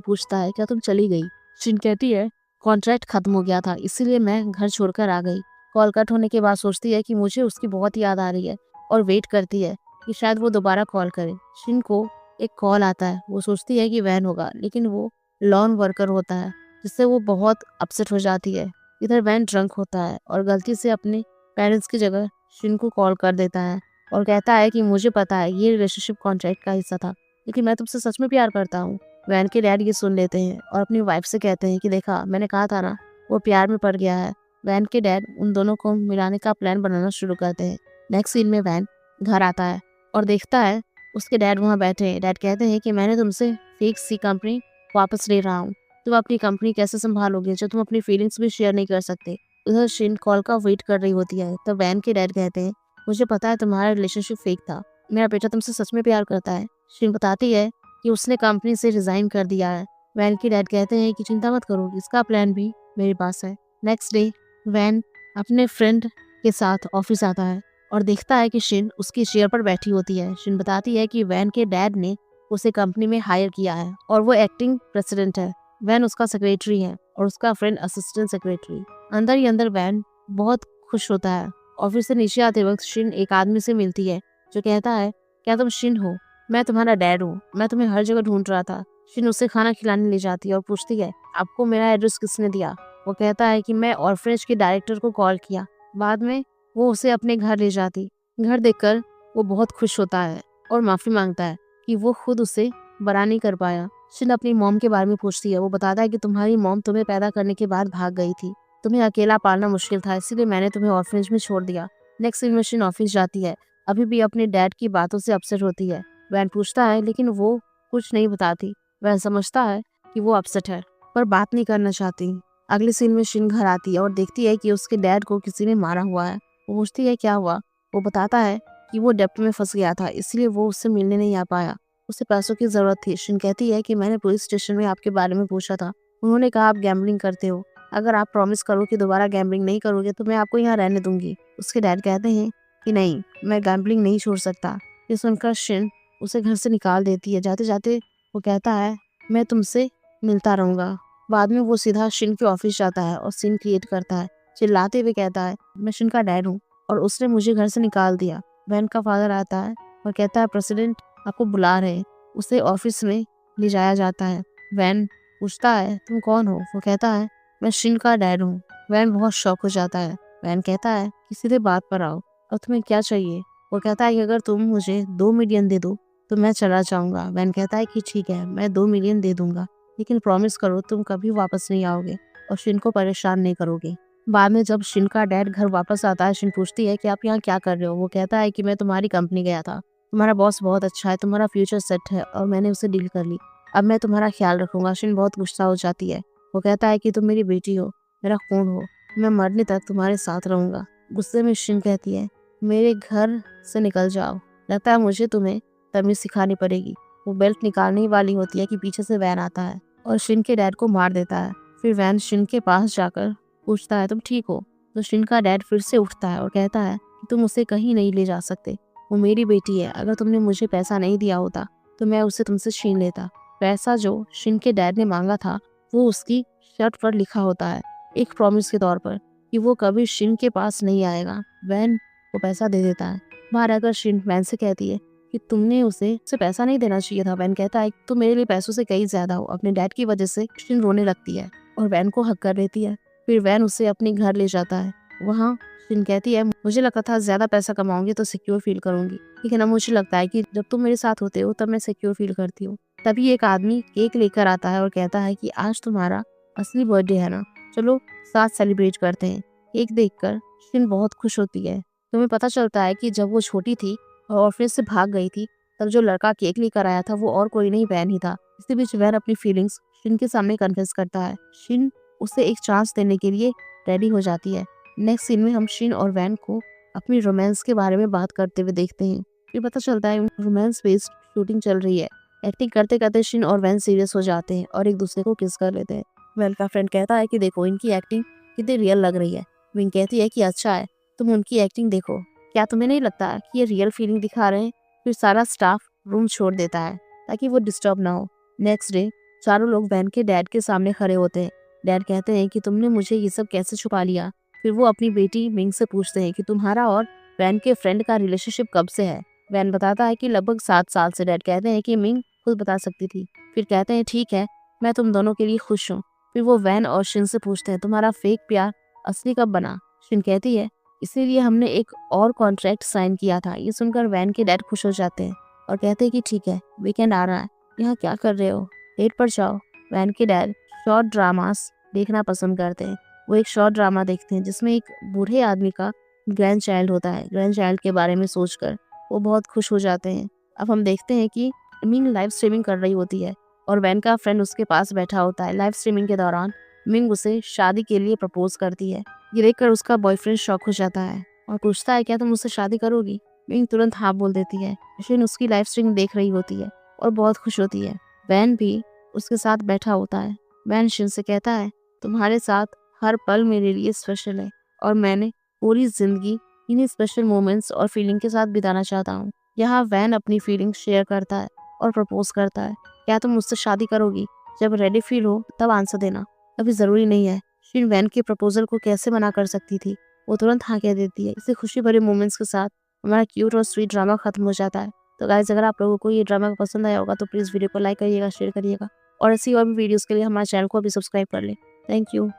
पूछता है, क्या तुम चली गई? शिन कहती है, कॉन्ट्रैक्ट खत्म हो गया था, इसीलिए मैं घर छोड़कर आ गई। कॉल कट होने के बाद सोचती है कि मुझे उसकी बहुत याद आ रही है और वेट करती है कि शायद वो दोबारा कॉल करे। शिन को एक कॉल आता है। वो सोचती है कि वैन होगा, लेकिन वो लॉन वर्कर होता है, जिससे वो बहुत अपसेट हो जाती है। इधर वैन ड्रंक होता है और गलती से अपने पेरेंट्स की जगह शिन को कॉल कर देता है और कहता है कि मुझे पता है ये रिलेशनशिप कॉन्ट्रैक्ट का हिस्सा था, लेकिन मैं तुमसे सच में प्यार करता हूँ। वैन के डैड ये सुन लेते हैं और अपनी वाइफ से कहते हैं कि देखा, मैंने कहा था ना, वो प्यार में पड़ गया है। वैन के डैड उन दोनों को मिलाने का प्लान बनाना शुरू करते हैं। नेक्स्ट सीन में वैन घर आता है और देखता है उसके डैड वहाँ बैठे हैं। डैड कहते हैं कि मैंने तुमसे फेक सी कंपनी वापस ले रहा हूँ। तुम अपनी कंपनी कैसे संभालोगे जब तुम अपनी फीलिंग्स भी शेयर नहीं कर सकते? उधर शिन कॉल का वेट कर रही होती है, तब वैन के डैड कहते हैं, मुझे पता है तुम्हारा रिलेशनशिप फेक था, मेरा बेटा तुमसे सच में प्यार करता है। शिन बताती है कि उसने कंपनी से रिजाइन कर दिया है। वैन के डैड कहते हैं कि चिंता मत करो, इसका प्लान भी मेरे पास है। नेक्स्ट डे वैन अपने फ्रेंड के साथ ऑफिस आता है और देखता है कि शिन उसकी चेयर पर बैठी होती है। शिन बताती है कि वैन के डैड ने उसे कंपनी में हायर किया है और वो एक्टिंग प्रेसिडेंट है। वैन उसका सेक्रेटरी है और उसका फ्रेंड असिस्टेंट सेक्रेटरी। अंदर ही अंदर वैन बहुत खुश होता है। ऑफिस से नीचे आते वक्त शिन एक आदमी से मिलती है, जो कहता है, क्या तुम शिन हो? मैं तुम्हारा डैड हूँ, मैं तुम्हें हर जगह ढूंढ रहा था। शिन उसे खाना खिलाने ले जाती है और पूछती है, आपको मेरा एड्रेस किसने दिया? वो कहता है कि मैं ऑर्फनेज के डायरेक्टर को कॉल किया। बाद में वो उसे अपने घर ले जाती। घर देखकर वो बहुत खुश होता है और माफी मांगता है कि वो खुद उसे बड़ा नहीं कर पाया। शिन अपनी मॉम के बारे में पूछती है। वो बताता है कि तुम्हारी मॉम तुम्हें पैदा करने के बाद भाग गई थी। तुम्हें अकेला पालना मुश्किल था, इसीलिए मैंने तुम्हें ऑर्फनेज में छोड़ दिया। नेक्स्ट सीन में शिन ऑफिस जाती है। अभी भी अपने डैड की बातों से अपसेट होती है। वैन पूछता है, लेकिन वो कुछ नहीं बताती। वैन समझता है कि वो अपसेट है, पर बात नहीं करना चाहती। अगले सीन में शिन घर आती है और देखती है कि उसके डैड को किसी ने मारा हुआ है। वो पूछती है क्या हुआ। वो बताता है कि वो डेप्ट में फंस गया था, इसलिए वो उससे मिलने नहीं आ पाया। उसे पैसों की जरूरत थी। शिन कहती है कि मैंने पुलिस स्टेशन में आपके बारे में पूछा था, उन्होंने कहा आप गैम्बलिंग करते हो। अगर आप प्रॉमिस करो कि दोबारा गैम्बलिंग नहीं करोगे तो मैं आपको यहाँ रहने दूंगी। उसके डैड कहते हैं कि नहीं, मैं गैम्बलिंग नहीं छोड़ सकता। ये सुनकर शिन उसे घर से निकाल देती है। जाते जाते वो कहता है, मैं तुमसे मिलता रहूंगा। बाद में वो सीधा शिन के ऑफिस जाता है और सीन क्रिएट करता है। चिल्लाते हुए कहता है, मैं शिन का डैड हूँ और उसने मुझे घर से निकाल दिया। वैन का फादर आता है और कहता है, प्रेसिडेंट आपको बुला रहे हैं। उसे ऑफिस में ले जाया जाता है। वैन पूछता है, तुम कौन हो? वो कहता है, मैं शिन का डैड हूँ। वैन बहुत शॉक हो जाता है। वैन कहता है कि सीधे बात पर आओ, और तुम्हें क्या चाहिए? वो कहता है कि अगर तुम मुझे 2 मिलियन दे दो तो मैं चला जाऊंगा। वैन कहता है कि ठीक है, मैं 2 मिलियन दे दूंगा, लेकिन प्रॉमिस करो तुम कभी वापस नहीं आओगे और शिन को परेशान नहीं करोगे। बाद में जब शिन का डैड घर वापस आता है, शिन पूछती है कि आप यहाँ क्या कर रहे हो। वो कहता है कि मैं तुम्हारी कंपनी गया था, तुम्हारा बॉस बहुत अच्छा है, तुम्हारा फ्यूचर सेट है और मैंने उसे डील कर ली। अब मैं तुम्हारा ख्याल रखूंगा। शिन बहुत गुस्सा हो जाती है। वो कहता है कि तुम मेरी बेटी हो, मेरा खून हो, मैं मरने तक तुम्हारे साथ रहूंगा। गुस्से में शिन कहती है, मेरे घर से निकल जाओ, लगता है मुझे तुम्हें तमीज सिखानी पड़ेगी। वो बेल्ट निकालने वाली होती है कि पीछे से वैन आता है और शिन के डैड को मार देता है। फिर वैन शिन के पास जाकर पूछता है, तुम ठीक हो? तो शिन का डैड फिर से उठता है और कहता है कि तुम उसे कहीं नहीं ले जा सकते, वो मेरी बेटी है। अगर तुमने मुझे पैसा नहीं दिया होता तो मैं उसे तुमसे छीन लेता। पैसा जो शिन के डैड ने मांगा था वो उसकी शर्ट पर लिखा होता है, एक प्रॉमिस के तौर पर कि वो कभी शिन के पास नहीं आएगा। वैन वो पैसा दे देता है। बाहर आकर शिन वैन से कहती है कि तुमने उसे पैसा नहीं देना चाहिए था। वैन कहता है, तुम मेरे लिए पैसों से कहीं ज्यादा हो। अपने डैड की वजह से शिन रोने लगती है और वैन को हक कर लेती है। फिर वैन उसे अपने घर ले जाता है। वहाँ शिन कहती है, मुझे लगता था ज्यादा पैसा कमाऊंगी तो सिक्योर फील करूंगी, लेकिन अब मुझे लगता है कि जब तुम मेरे साथ होते हो तब मैं सिक्योर फील करती हूँ। तभी एक आदमी केक लेकर आता है और कहता है कि आज तुम्हारा असली बर्थडे है ना, चलो साथ सेलिब्रेट करते हैं। केक देखकर शिन बहुत खुश होती है। तुम्हें पता चलता है कि जब वो छोटी थी और ऑफिस से भाग गई थी, तब जो लड़का केक लेकर आया था वो और कोई नहीं, वैन ही था। इसी बीच वैन अपनी फीलिंग्स शिन के सामने कन्फेस करता है। शिन उसे एक चांस देने के लिए रेडी हो जाती है। नेक्स्ट सीन में हम शिन और वैन को अपनी रोमांस के बारे में बात करते हुए देखते हैं। फिर पता चलता है रोमांस बेस्ड शूटिंग चल रही है। एक्टिंग करते करते शिन और वैन सीरियस हो जाते हैं और एक दूसरे को किस कर लेते हैं। वैन का फ्रेंड कहता है कि देखो इनकी एक्टिंग कितनी रियल लग रही है। विंग कहती है कि अच्छा है, तुम उनकी एक्टिंग देखो, क्या तुम्हें नहीं लगता कि ये रियल फीलिंग दिखा रहे हैं। फिर सारा स्टाफ रूम छोड़ देता है ताकि वो डिस्टर्ब ना हो। नेक्स्ट डे चारों लोग वैन के डैड के सामने खड़े होते हैं। डैड कहते हैं कि तुमने मुझे ये सब कैसे छुपा लिया। फिर वो अपनी बेटी मिंग से पूछते हैं कि तुम्हारा और वैन के फ्रेंड का रिलेशनशिप कब से है। वैन बताता है कि लगभग 7 साल से। डैड कहते हैं कि मिंग खुद बता सकती थी। फिर कहते हैं ठीक है, मैं तुम दोनों के लिए खुश हूँ। फिर वो वैन और शिन से पूछते हैं तुम्हारा फेक प्यार असली कब बना। शिन कहती है इसीलिए हमने एक और कॉन्ट्रैक्ट साइन किया था। ये सुनकर वैन के डैड खुश हो जाते हैं और कहते हैं कि ठीक है, वीकेंड आ रहा है, यहाँ क्या कर रहे हो, डेट पर जाओ। वैन के डैड शॉर्ट ड्रामास देखना पसंद करते हैं। वो एक शॉर्ट ड्रामा देखते हैं जिसमें एक बूढ़े आदमी का ग्रैंड चाइल्ड होता है। ग्रैंड चाइल्ड के बारे में सोचकर वो बहुत खुश हो जाते हैं। अब हम देखते हैं कि मिंग लाइव स्ट्रीमिंग कर रही होती है और वैन का फ्रेंड उसके पास बैठा होता है। लाइव स्ट्रीमिंग के दौरान मिंग उसे शादी के लिए प्रपोज करती है। ये देखकर उसका बॉयफ्रेंड शॉक हो जाता है और पूछता है क्या तुम मुझसे शादी करोगी। मिंग तुरंत हाँ बोल देती है। शिन उसकी लाइव स्ट्रीम देख रही होती है और बहुत खुश होती है। वैन भी उसके साथ बैठा होता है। वैन शिन से कहता है तुम्हारे साथ हर पल मेरे लिए स्पेशल है और मैंने पूरी जिंदगी इन्हीं स्पेशल मोमेंट्स और फीलिंग के साथ बिताना चाहता हूँ। यहाँ वैन अपनी फीलिंग शेयर करता है और प्रपोज करता है, क्या तुम मुझसे शादी करोगी। जब रेडी फील हो तब आंसर देना, अभी जरूरी नहीं है। शिन वैन के प्रपोजल को कैसे मना कर सकती थी। वो तुरंत हाँ कह देती है। इसे खुशी भरे मोमेंट्स के साथ हमारा क्यूट और स्वीट ड्रामा खत्म हो जाता है। तो गाइस अगर आप लोगों को ये ड्रामा पसंद आया होगा तो प्लीज़ वीडियो को लाइक करिएगा, शेयर करिएगा और ऐसी और भी वीडियोस के लिए हमारे चैनल को अभी सब्सक्राइब कर लें। Thank you.